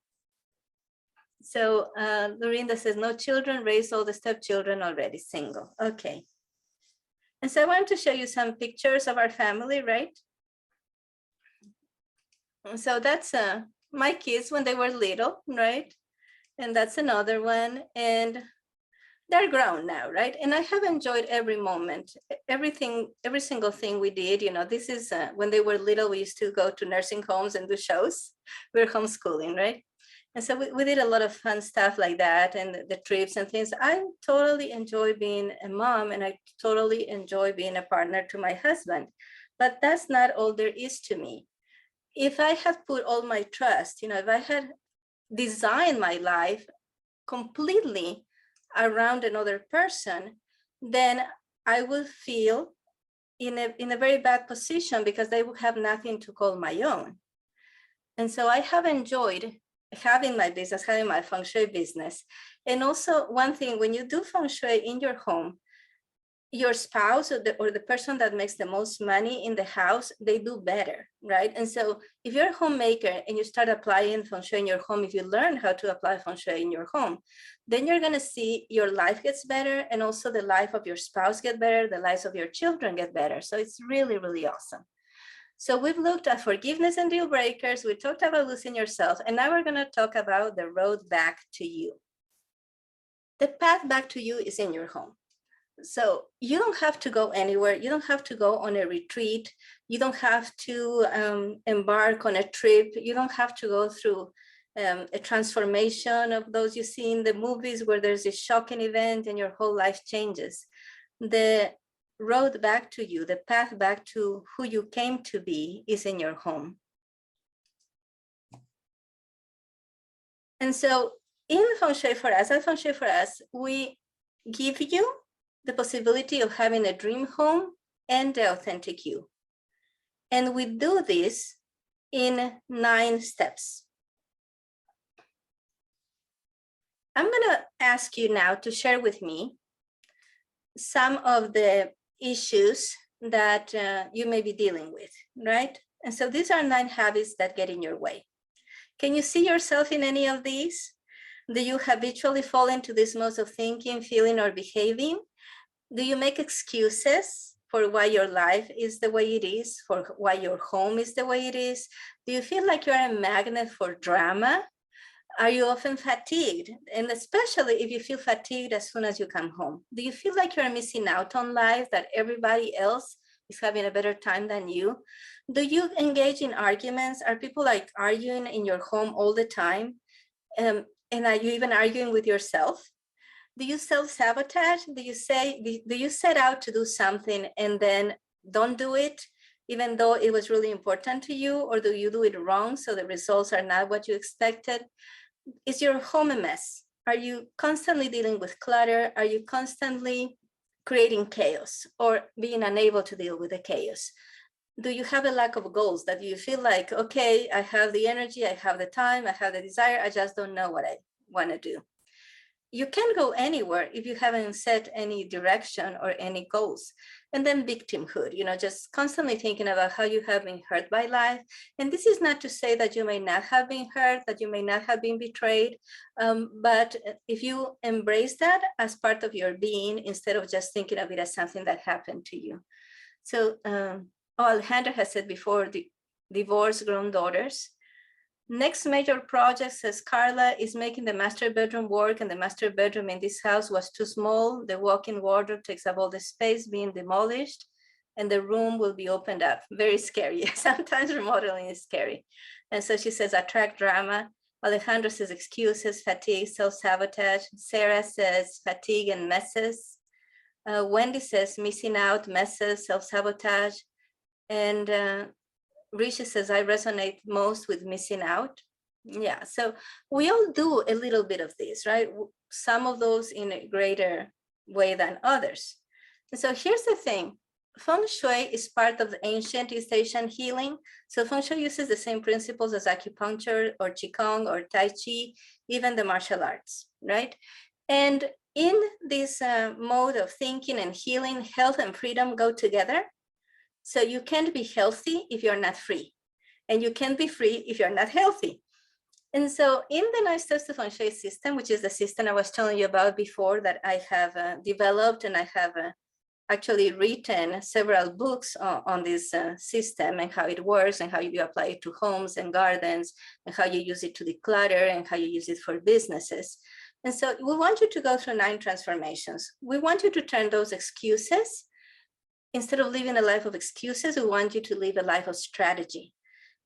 Speaker 1: So Lorinda says, no children, raised all the stepchildren, already single. Okay. And so I want to show you some pictures of our family, right? So that's my kids when they were little, right? And that's another one. And they're grown now, right? And I have enjoyed every moment, everything, every single thing we did. You know, this is when they were little, we used to go to nursing homes and do shows. We were homeschooling, right? And so we did a lot of fun stuff like that, and the trips and things. I totally enjoy being a mom, and I totally enjoy being a partner to my husband. But that's not all there is to me. If I had put all my trust, you know, if I had designed my life completely around another person, then I would feel in a very bad position because they would have nothing to call my own. And so I have enjoyed having my business, having my feng shui business. And also one thing, when you do feng shui in your home, your spouse or the person that makes the most money in the house, they do better, right? And so if you're a homemaker and you start applying feng shui in your home, if you learn how to apply feng shui in your home, then you're going to see your life gets better, and also the life of your spouse get better, the lives of your children get better. So it's really, really awesome. So we've looked at forgiveness and deal breakers. We talked about losing yourself, and now we're going to talk about the road back to you. The path back to you is in your home. So you don't have to go anywhere. You don't have to go on a retreat. You don't have to embark on a trip. You don't have to go through a transformation of those you see in the movies where there's a shocking event and your whole life changes. The road back to you, the path back to who you came to be, is in your home. And so in Feng Shui for Us, at Feng Shui for Us, we give you the possibility of having a dream home and the authentic you. And we do this in 9 steps. I'm going to ask you now to share with me some of the issues that you may be dealing with, right? And so these are 9 habits that get in your way. Can you see yourself in any of these? Do you habitually fall into this mode of thinking, feeling, or behaving? Do you make excuses for why your life is the way it is, for why your home is the way it is? Do you feel like you're a magnet for drama? Are you often fatigued? And especially if you feel fatigued as soon as you come home. Do you feel like you're missing out on life, that everybody else is having a better time than you? Do you engage in arguments? Are people like arguing in your home all the time? And are you even arguing with yourself? Do you self-sabotage? Do you set out to do something and then don't do it, even though it was really important to you? Or do you do it wrong so the results are not what you expected? Is your home a mess? Are you constantly dealing with clutter? Are you constantly creating chaos or being unable to deal with the chaos? Do you have a lack of goals that you feel like, okay, I have the energy, I have the time, I have the desire, I just don't know what I want to do? You can't go anywhere if you haven't set any direction or any goals. And then victimhood, just constantly thinking about how you have been hurt by life. And this is not to say that you may not have been hurt, that you may not have been betrayed, but if you embrace that as part of your being, instead of just thinking of it as something that happened to you. So Alejandra has said before, the divorced grown daughters. Next major project, says Carla, is making the master bedroom work, and the master bedroom in this house was too small. The walk-in wardrobe takes up all the space, being demolished, and the room will be opened up. Very scary. Sometimes remodeling is scary. And so she says, attract drama. Alejandro says excuses, fatigue, self-sabotage. Sarah says fatigue and messes. Wendy says missing out, messes, self-sabotage. And Risha says, I resonate most with missing out. Yeah, so we all do a little bit of this, right? Some of those in a greater way than others. And so here's the thing. Feng Shui is part of the ancient East Asian healing. So Feng Shui uses the same principles as acupuncture or Qigong or Tai Chi, even the martial arts, right? And in this mode of thinking and healing, health and freedom go together. So you can't be healthy if you're not free, and you can't be free if you're not healthy. And so in the 9 Steps to Feng Shui system, which is the system I was telling you about before that I have developed, and I have actually written several books on this system and how it works and how you apply it to homes and gardens and how you use it to declutter and how you use it for businesses. And so we want you to go through 9 transformations. We want you to turn those excuses. Instead of living a life of excuses, we want you to live a life of strategy.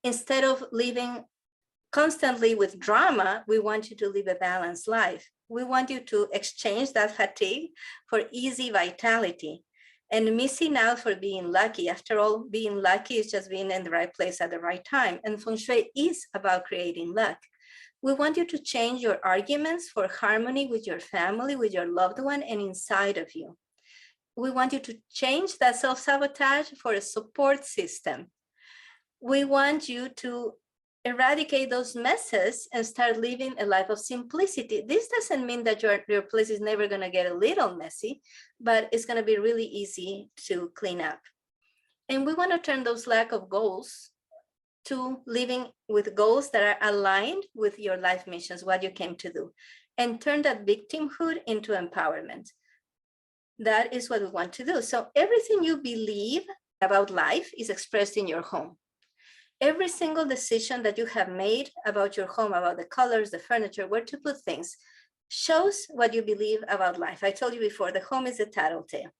Speaker 1: Instead of living constantly with drama, we want you to live a balanced life. We want you to exchange that fatigue for easy vitality and missing out for being lucky. After all, being lucky is just being in the right place at the right time. And Feng Shui is about creating luck. We want you to change your arguments for harmony with your family, with your loved one, and inside of you. We want you to change that self-sabotage for a support system. We want you to eradicate those messes and start living a life of simplicity. This doesn't mean that your place is never going to get a little messy, but it's going to be really easy to clean up. And we want to turn those lack of goals to living with goals that are aligned with your life missions, what you came to do, and turn that victimhood into empowerment. That is what we want to do. So everything you believe about life is expressed in your home. Every single decision that you have made about your home, about the colors, the furniture, where to put things, shows what you believe about life. I told you before, the home is a tattletale.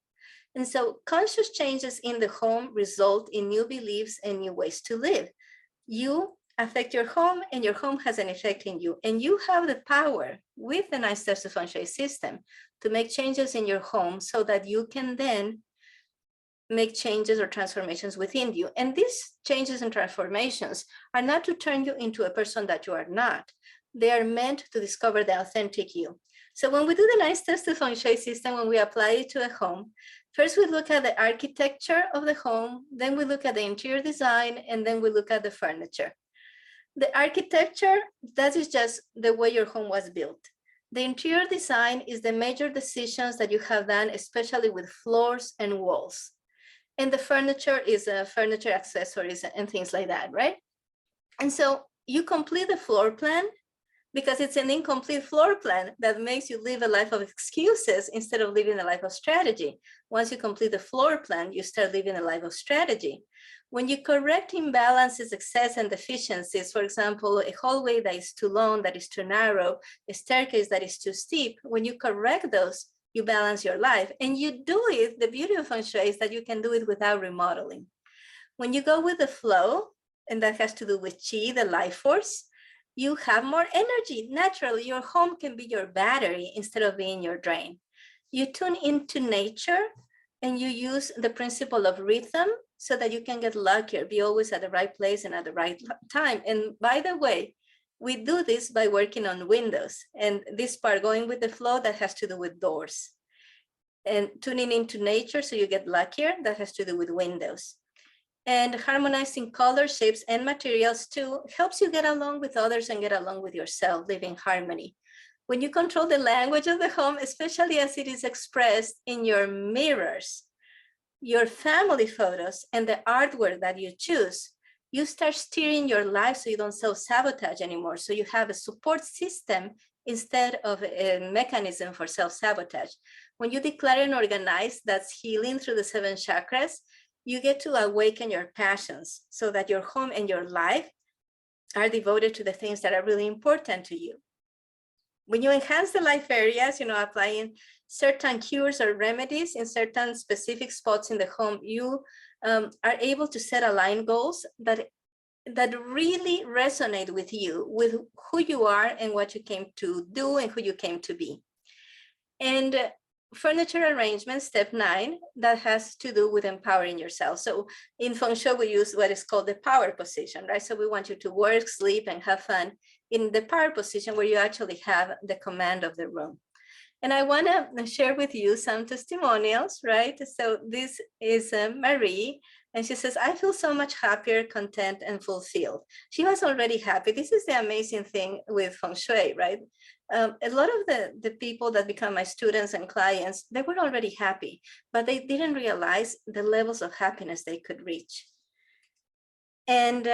Speaker 1: And so conscious changes in the home result in new beliefs and new ways to live. You affect your home, and your home has an effect in you. And you have the power with the 9 Steps to Feng Shui system to make changes in your home so that you can then make changes or transformations within you. And these changes and transformations are not to turn you into a person that you are not. They are meant to discover the authentic you. So when we do the 9 Steps to Feng Shui system, when we apply it to a home, first we look at the architecture of the home, then we look at the interior design, and then we look at the furniture. The architecture, that is just the way your home was built. The interior design is the major decisions that you have done, especially with floors and walls. And the furniture is furniture accessories and things like that, right? And so you complete the floor plan because it's an incomplete floor plan that makes you live a life of excuses instead of living a life of strategy. Once you complete the floor plan, you start living a life of strategy. When you correct imbalances, excess, and deficiencies, for example, a hallway that is too long, that is too narrow, a staircase that is too steep, when you correct those, you balance your life. And you do it, the beauty of Feng Shui is that you can do it without remodeling. When you go with the flow, and that has to do with Qi, the life force, you have more energy. Naturally, your home can be your battery instead of being your drain. You tune into nature and you use the principle of rhythm so that you can get luckier, be always at the right place and at the right time. And by the way, we do this by working on windows. And this part, going with the flow, that has to do with doors. And tuning into nature so you get luckier, that has to do with windows. And harmonizing colors, shapes, and materials too helps you get along with others and get along with yourself, live in harmony. When you control the language of the home, especially as it is expressed in your mirrors, your family photos, and the artwork that you choose, you start steering your life so you don't self-sabotage anymore. So you have a support system instead of a mechanism for self-sabotage. When you declare and organize, that's healing through the 7 chakras, you get to awaken your passions so that your home and your life are devoted to the things that are really important to you. When you enhance the life areas, applying certain cures or remedies in certain specific spots in the home, you are able to set aligned goals that really resonate with you, with who you are and what you came to do and who you came to be. And furniture arrangement, step 9, that has to do with empowering yourself. So in Feng Shui, we use what is called the power position, right? So we want you to work, sleep, and have fun in the power position where you actually have the command of the room. And I want to share with you some testimonials, right? So this is Marie, and she says, I feel so much happier, content, and fulfilled. She was already happy. This is the amazing thing with Feng Shui, right? A lot of the people that become my students and clients, they were already happy, but they didn't realize the levels of happiness they could reach. And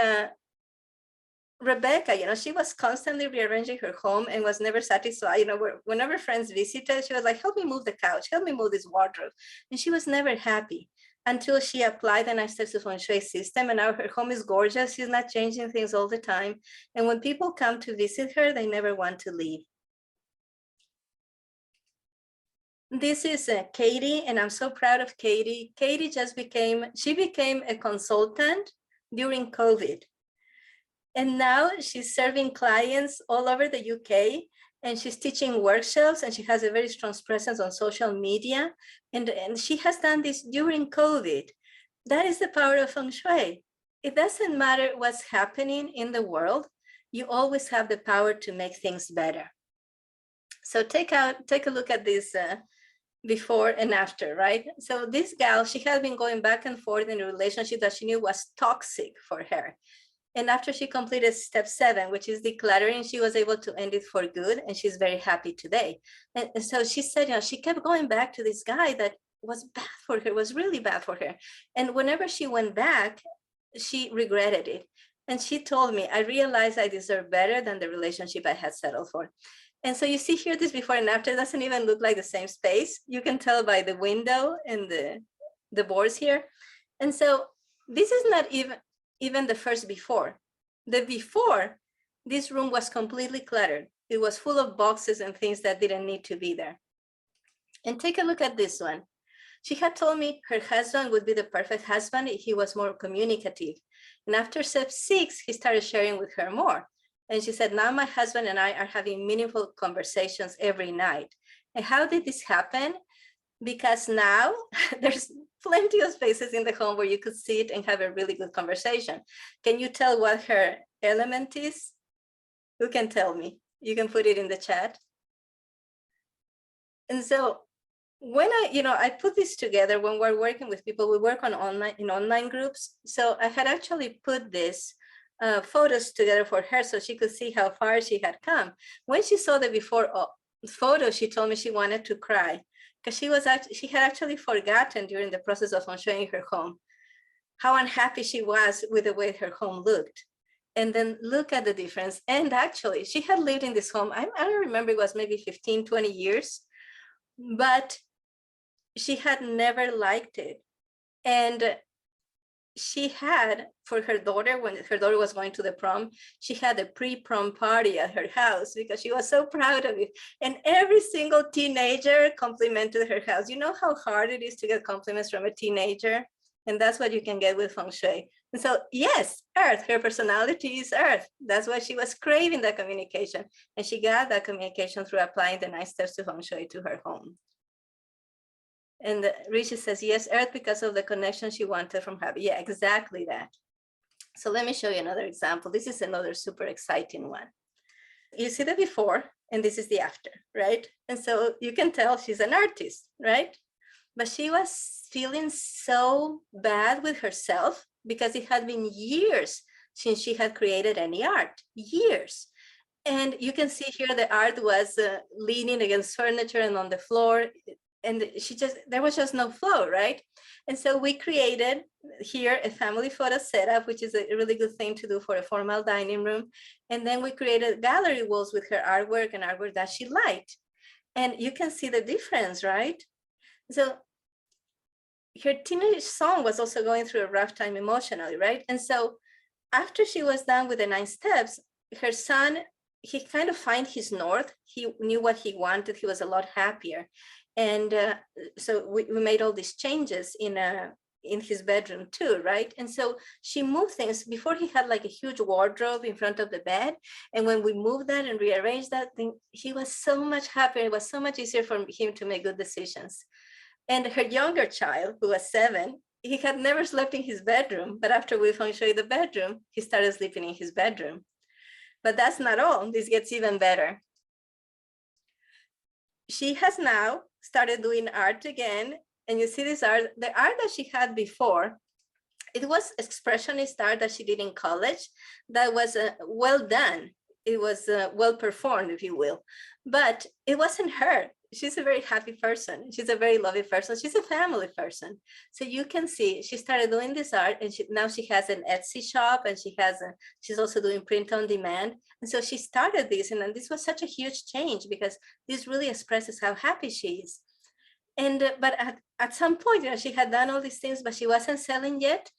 Speaker 1: Rebecca, she was constantly rearranging her home and was never satisfied. Whenever friends visited, she was like, help me move the couch, help me move this wardrobe. And she was never happy until she applied the 9 steps of Feng Shui system. And now her home is gorgeous. She's not changing things all the time. And when people come to visit her, they never want to leave. This is Katie, and I'm so proud of Katie. Katie became a consultant during COVID. And now she's serving clients all over the UK, and she's teaching workshops, and she has a very strong presence on social media. And she has done this during COVID. That is the power of Feng Shui. It doesn't matter what's happening in the world. You always have the power to make things better. So take a look at this before and after, right? So this gal, she had been going back and forth in a relationship that she knew was toxic for her. And after she completed step 7, which is decluttering, she was able to end it for good, and she's very happy today. And so she said, she kept going back to this guy that was bad for her, was really bad for her. And whenever she went back, she regretted it. And she told me, I realized I deserve better than the relationship I had settled for. And so you see here, this before and after doesn't even look like the same space. You can tell by the window and the boards here. And so this is not even the first before. The before, this room was completely cluttered. It was full of boxes and things that didn't need to be there. And take a look at this one. She had told me her husband would be the perfect husband if he was more communicative. And after step 6, he started sharing with her more. And she said, now my husband and I are having meaningful conversations every night. And how did this happen? Because now there's plenty of spaces in the home where you could sit and have a really good conversation. Can you tell what her element is? Who can tell me? You can put it in the chat. And so when I put this together, when we're working with people, we work on online groups. So I had actually put this photos together for her so she could see how far she had come. When she saw the before photo, she told me she wanted to cry because she had actually forgotten during the process of showing her home how unhappy she was with the way her home looked. And then look at the difference. And actually, she had lived in this home, I don't remember, it was maybe 15, 20 years, but she had never liked it. And she had, for her daughter, when her daughter was going to the prom, she had a pre-prom party at her house because she was so proud of it. And every single teenager complimented her house. You know how hard it is to get compliments from a teenager? And that's what you can get with Feng Shui. And so, yes, Earth, her personality is Earth. That's why she was craving that communication. And she got that communication through applying the 9 steps to feng shui to her home. And Rishi says, yes, Earth, because of the connection she wanted from her. Yeah, exactly that. So let me show you another example. This is another super exciting one. You see the before, and this is the after, right? And so you can tell she's an artist, right? But she was feeling so bad with herself because it had been years since she had created any art, years. And you can see here the art was leaning against furniture and on the floor. And there was just no flow, right? And so we created here a family photo setup, which is a really good thing to do for a formal dining room. And then we created gallery walls with her artwork and artwork that she liked. And you can see the difference, right? So her teenage son was also going through a rough time emotionally, right? And so after she was done with the 9 steps, her son, he kind of found his north. He knew what he wanted. He was a lot happier. And so we made all these changes in his bedroom too, right? And so she moved things. Before, he had like a huge wardrobe in front of the bed. And when we moved that and rearranged that thing, he was so much happier. It was so much easier for him to make good decisions. And her younger child, who was 7, he had never slept in his bedroom, but after we feng shui the bedroom, he started sleeping in his bedroom. But that's not all. This gets even better. She has now started doing art again. And you see this art, the art that she had before, it was expressionist art that she did in college that was well done. It was well performed, if you will, but it wasn't her. She's a very happy person. She's a very loving person. She's a family person. So you can see she started doing this art, and now she has an Etsy shop, and she's also doing print on demand. And so she started this, and this was such a huge change because this really expresses how happy she is. And but at some point, she had done all these things, but she wasn't selling yet.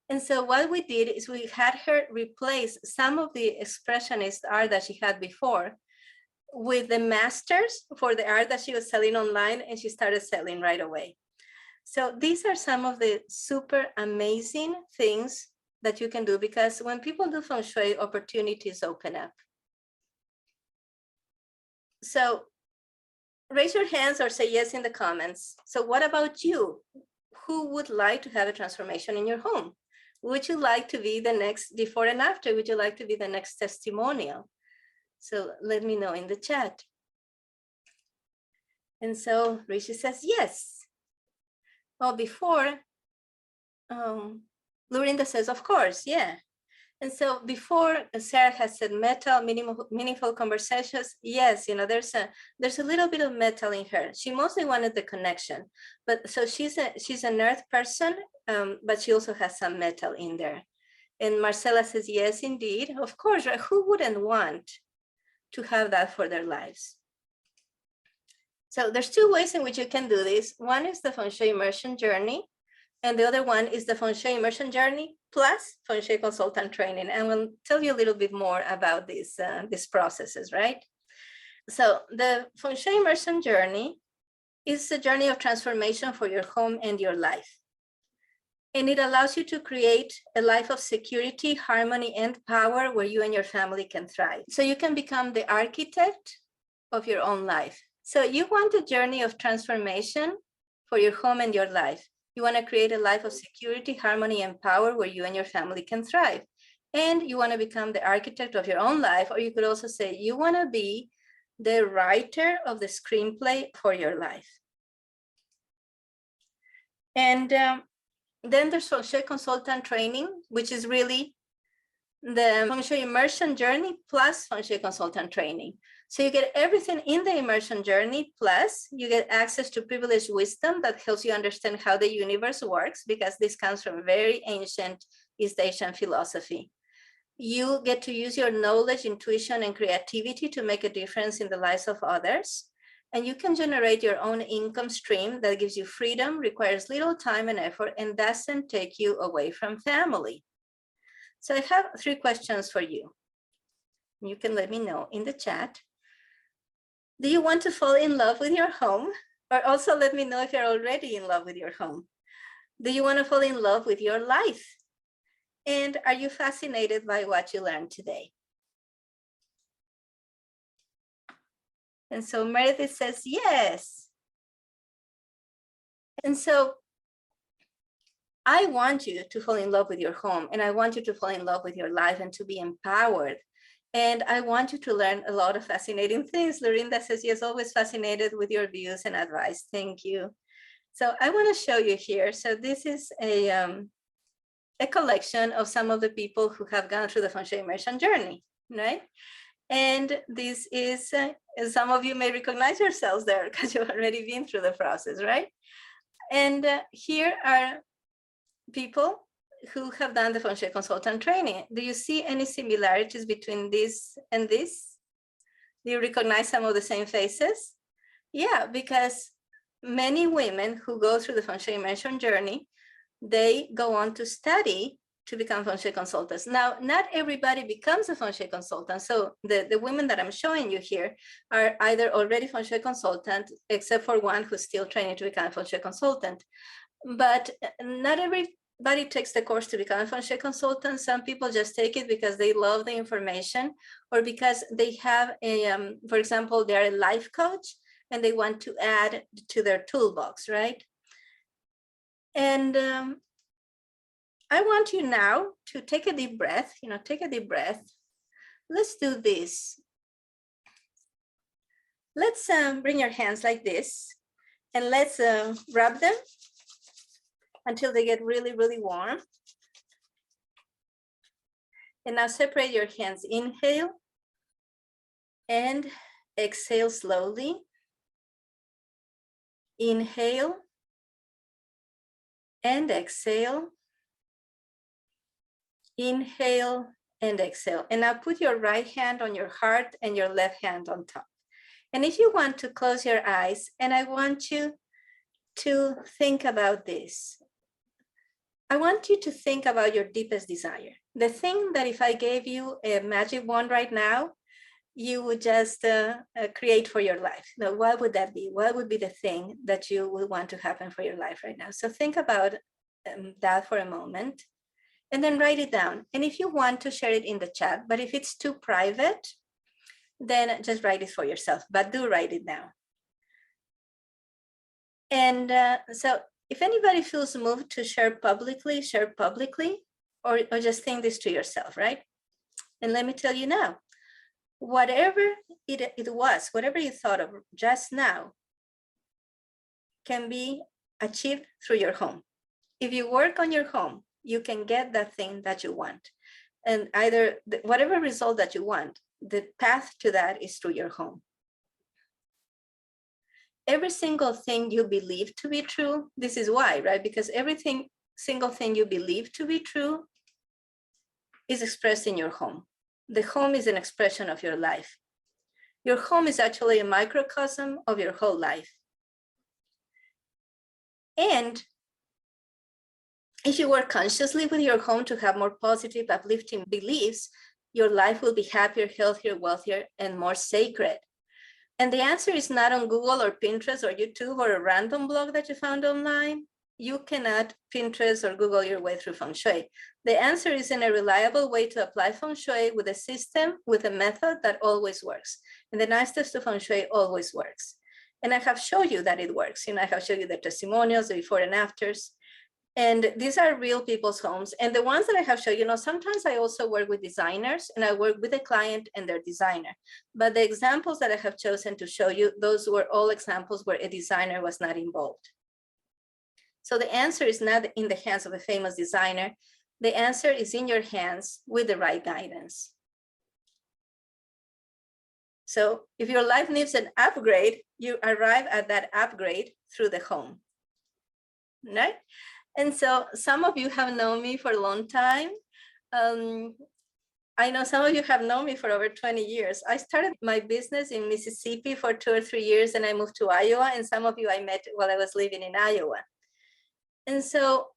Speaker 1: And so what we did is we had her replace some of the expressionist art that she had before with the masters for the art that she was selling online, and she started selling right away. So these are some of the super amazing things that you can do, because when people do feng shui, opportunities open up. So raise your hands or say yes in the comments. So what about you? Who would like to have a transformation in your home? Would you like to be the next before and after? Would you like to be the next testimonial? So let me know in the chat. And so Rishi says yes. Well, before, Lorinda says, of course, yeah. And so before, Sarah has said metal, meaningful conversations. Yes, there's a little bit of metal in her. She mostly wanted the connection, but so she's an earth person, but she also has some metal in there. And Marcela says, yes, indeed, of course, right? Who wouldn't want to have that for their lives? So there's 2 ways in which you can do this. One is the feng shui immersion journey, and the other one is the feng shui immersion journey plus feng shui consultant training. And we'll tell you a little bit more about these processes, right? So the feng shui immersion journey is a journey of transformation for your home and your life. And it allows you to create a life of security, harmony, and power where you and your family can thrive. So you can become the architect of your own life. So you want a journey of transformation for your home and your life. You want to create a life of security, harmony, and power where you and your family can thrive. And you want to become the architect of your own life, or you could also say you want to be the writer of the screenplay for your life. And then there's feng shui consultant training, which is really the feng shui immersion journey plus feng shui consultant training. So you get everything in the immersion journey, plus you get access to privileged wisdom that helps you understand how the universe works, because this comes from very ancient East Asian philosophy. You get to use your knowledge, intuition, and creativity to make a difference in the lives of others. And you can generate your own income stream that gives you freedom, requires little time and effort, and doesn't take you away from family. So I have 3 questions for you. You can let me know in the chat. Do you want to fall in love with your home? Or also let me know if you're already in love with your home. Do you want to fall in love with your life? And are you fascinated by what you learned today? And so Meredith says, yes. And so I want you to fall in love with your home, and I want you to fall in love with your life and to be empowered. And I want you to learn a lot of fascinating things. Lorinda says, yes, always fascinated with your views and advice. Thank you. So I want to show you here. So this is a collection of some of the people who have gone through the Feng Shui immersion journey, right? And this is, some of you may recognize yourselves there because you've already been through the process, right? And here are people who have done the Feng Shui consultant training. Do you see any similarities between this and this? Do you recognize some of the same faces? Yeah, because many women who go through the Feng Shui immersion journey, they go on to study to become Feng Shui consultants. Now, not everybody becomes a Feng Shui consultant. So the women that I'm showing you here are either already Feng Shui consultant, except for one who's still training to become a Feng Shui consultant. But not everybody takes the course to become a Feng Shui consultant. Some people just take it because they love the information, or because they have a, for example, they're a life coach and they want to add to their toolbox, right? And I want you now to take a deep breath, take a deep breath. Let's do this. Let's bring your hands like this, and let's rub them until they get really, really warm. And now separate your hands. Inhale and exhale slowly. Inhale and exhale. Inhale and exhale. And now put your right hand on your heart and your left hand on top. And if you want to close your eyes, and I want you to think about this. I want you to think about your deepest desire. The thing that if I gave you a magic wand right now, you would just create for your life. Now, what would that be? What would be the thing that you would want to happen for your life right now? So think about that for a moment, and then write it down. And if you want to share it in the chat, but if it's too private, then just write it for yourself, but do write it down. And so if anybody feels moved to share publicly, or just think this to yourself, right? And let me tell you now, whatever it was, whatever you thought of just now can be achieved through your home. If you work on your home, you can get that thing that you want. And either whatever result that you want, the path to that is through your home. Every single thing you believe to be true, this is why, right? Because single thing you believe to be true is expressed in your home. The home is an expression of your life. Your home is actually a microcosm of your whole life. And if you work consciously with your home to have more positive, uplifting beliefs, your life will be happier, healthier, wealthier, and more sacred. And the answer is not on Google or Pinterest or YouTube or a random blog that you found online. You cannot Pinterest or Google your way through Feng Shui. The answer is in a reliable way to apply Feng Shui with a system, with a method that always works. And the 9 steps to Feng Shui always works. And I have shown you that it works. I have shown you the testimonials, the before and afters. And these are real people's homes. And the ones that I have shown you, sometimes I also work with designers, and I work with a client and their designer. But the examples that I have chosen to show you, those were all examples where a designer was not involved. So the answer is not in the hands of a famous designer. The answer is in your hands with the right guidance. So if your life needs an upgrade, you arrive at that upgrade through the home, right? And so some of you have known me for a long time. I know some of you have known me for over 20 years. I started my business in Mississippi for 2 or 3 years, and I moved to Iowa, and some of you I met while I was living in Iowa. And so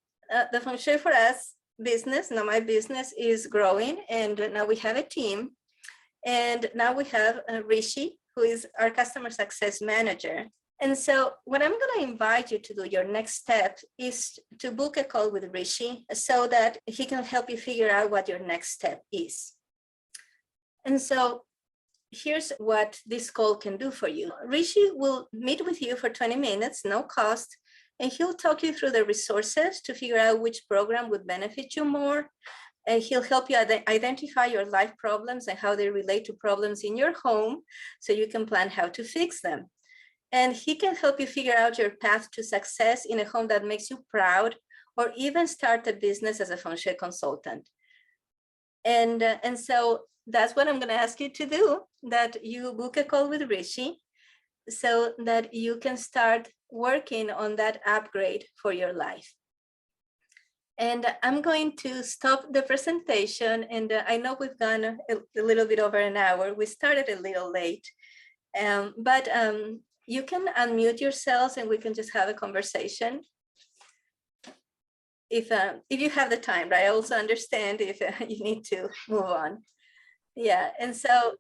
Speaker 1: the Feng Shui for Us business, now my business is growing, and now we have a team. And now we have Rishi, who is our customer success manager. And so what I'm going to invite you to do, your next step, is to book a call with Rishi so that he can help you figure out what your next step is. And so here's what this call can do for you. Rishi will meet with you for 20 minutes, no cost, and he'll talk you through the resources to figure out which program would benefit you more. And he'll help you identify your life problems and how they relate to problems in your home so you can plan how to fix them. And he can help you figure out your path to success in a home that makes you proud, or even start a business as a feng shui consultant. And so that's what I'm going to ask you to do, that you book a call with Rishi so that you can start working on that upgrade for your life. And I'm going to stop the presentation. And I know we've gone a little bit over an hour. We started a little late, but you can unmute yourselves and we can just have a conversation. If you have the time, right? I also understand if you need to move on. Yeah, and so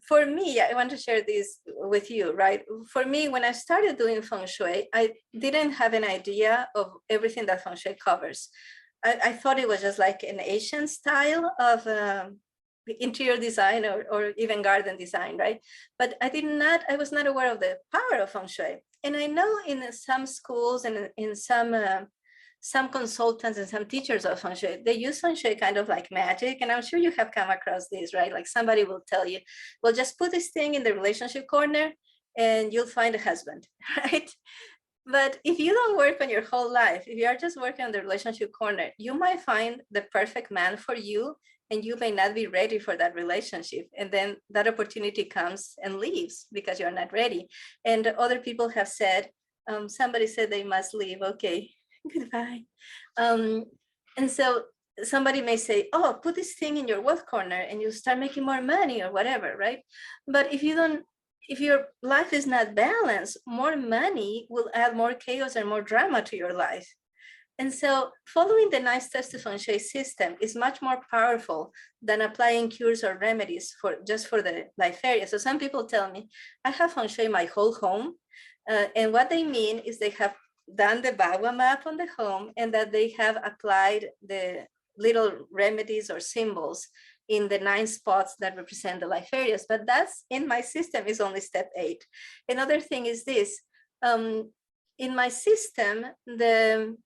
Speaker 1: for me, I want to share this with you, right? For me, when I started doing feng shui, I didn't have an idea of everything that feng shui covers. I thought it was just like an Asian style of interior design or even garden design, right? But I was not aware of the power of feng shui. And I know in some schools and in some consultants and some teachers of feng shui, they use feng shui kind of like magic. And I'm sure you have come across this, right? Like somebody will tell you, well, just put this thing in the relationship corner and you'll find a husband, right? But if you don't work on your whole life, if you are just working on the relationship corner, you might find the perfect man for you, and you may not be ready for that relationship. And then that opportunity comes and leaves because you're not ready. And other people have said, somebody said they must leave. Okay, goodbye. And so somebody may say, oh, put this thing in your wealth corner and you start making more money or whatever, right? But if your life is not balanced, more money will add more chaos and more drama to your life. And so following the 9 steps to feng shui system is much more powerful than applying cures or remedies for the life area. So some people tell me, I have feng shui my whole home. And what they mean is they have done the Bagua map on the home and that they have applied the little remedies or symbols in the 9 spots that represent the life areas. But that's in my system is only step 8. Another thing is this, in my system, the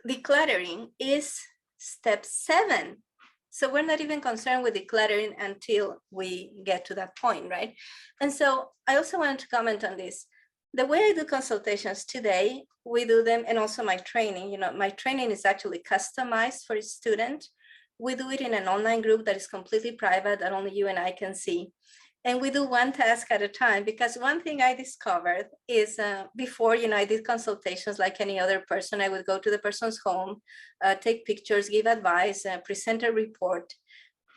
Speaker 1: decluttering is step 7. So we're not even concerned with decluttering until we get to that point, right? And so I also wanted to comment on this. The way I do consultations today, we do them, and also my training, my training is actually customized for a student. We do it in an online group that is completely private that only you and I can see. And we do one task at a time, because one thing I discovered is before, I did consultations like any other person. I would go to the person's home, take pictures, give advice, present a report,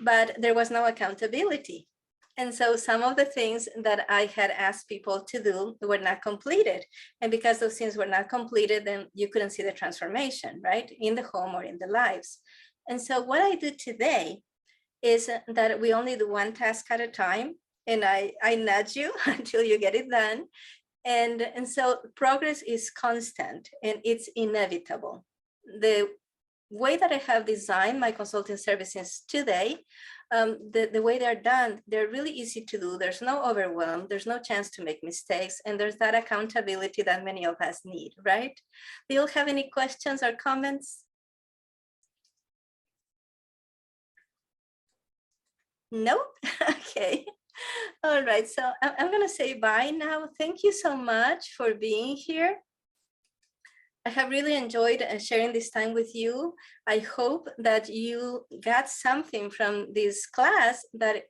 Speaker 1: but there was no accountability. And so some of the things that I had asked people to do were not completed. And because those things were not completed, then you couldn't see the transformation, right? In the home or in the lives. And so what I do today is that we only do one task at a time. And I nudge you until you get it done. And so progress is constant and it's inevitable. The way that I have designed my consulting services today, the way they're done, they're really easy to do. There's no overwhelm, there's no chance to make mistakes, and there's that accountability that many of us need, right? Do you have any questions or comments? Nope. Okay. All right, so I'm going to say bye now. Thank you so much for being here. I have really enjoyed sharing this time with you. I hope that you got something from this class that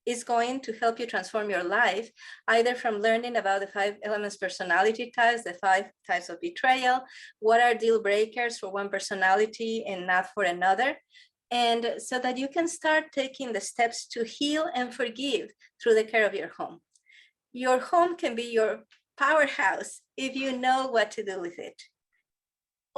Speaker 1: is going to help you transform your life, either from learning about the 5 elements personality types, the 5 types of betrayal, what are deal breakers for one personality and not for another, and so that you can start taking the steps to heal and forgive through the care of your home. Your home can be your powerhouse if you know what to do with it.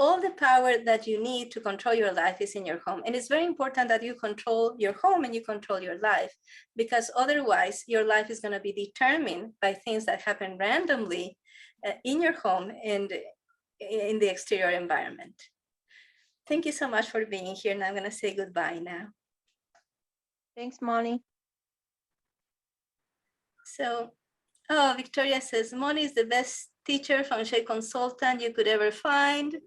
Speaker 1: all the power that you need to control your life is in your home. And it's very important that you control your home and you control your life, because otherwise your life is going to be determined by things that happen randomly in your home and in the exterior environment. Thank you so much for being here. And I'm going to say goodbye now.
Speaker 2: Thanks, Moni.
Speaker 1: So, Victoria says, Moni is the best teacher, feng shui consultant you could ever find.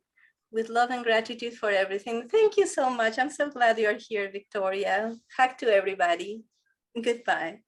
Speaker 1: With love and gratitude for everything. Thank you so much. I'm so glad you're here, Victoria. Hug to everybody. Goodbye.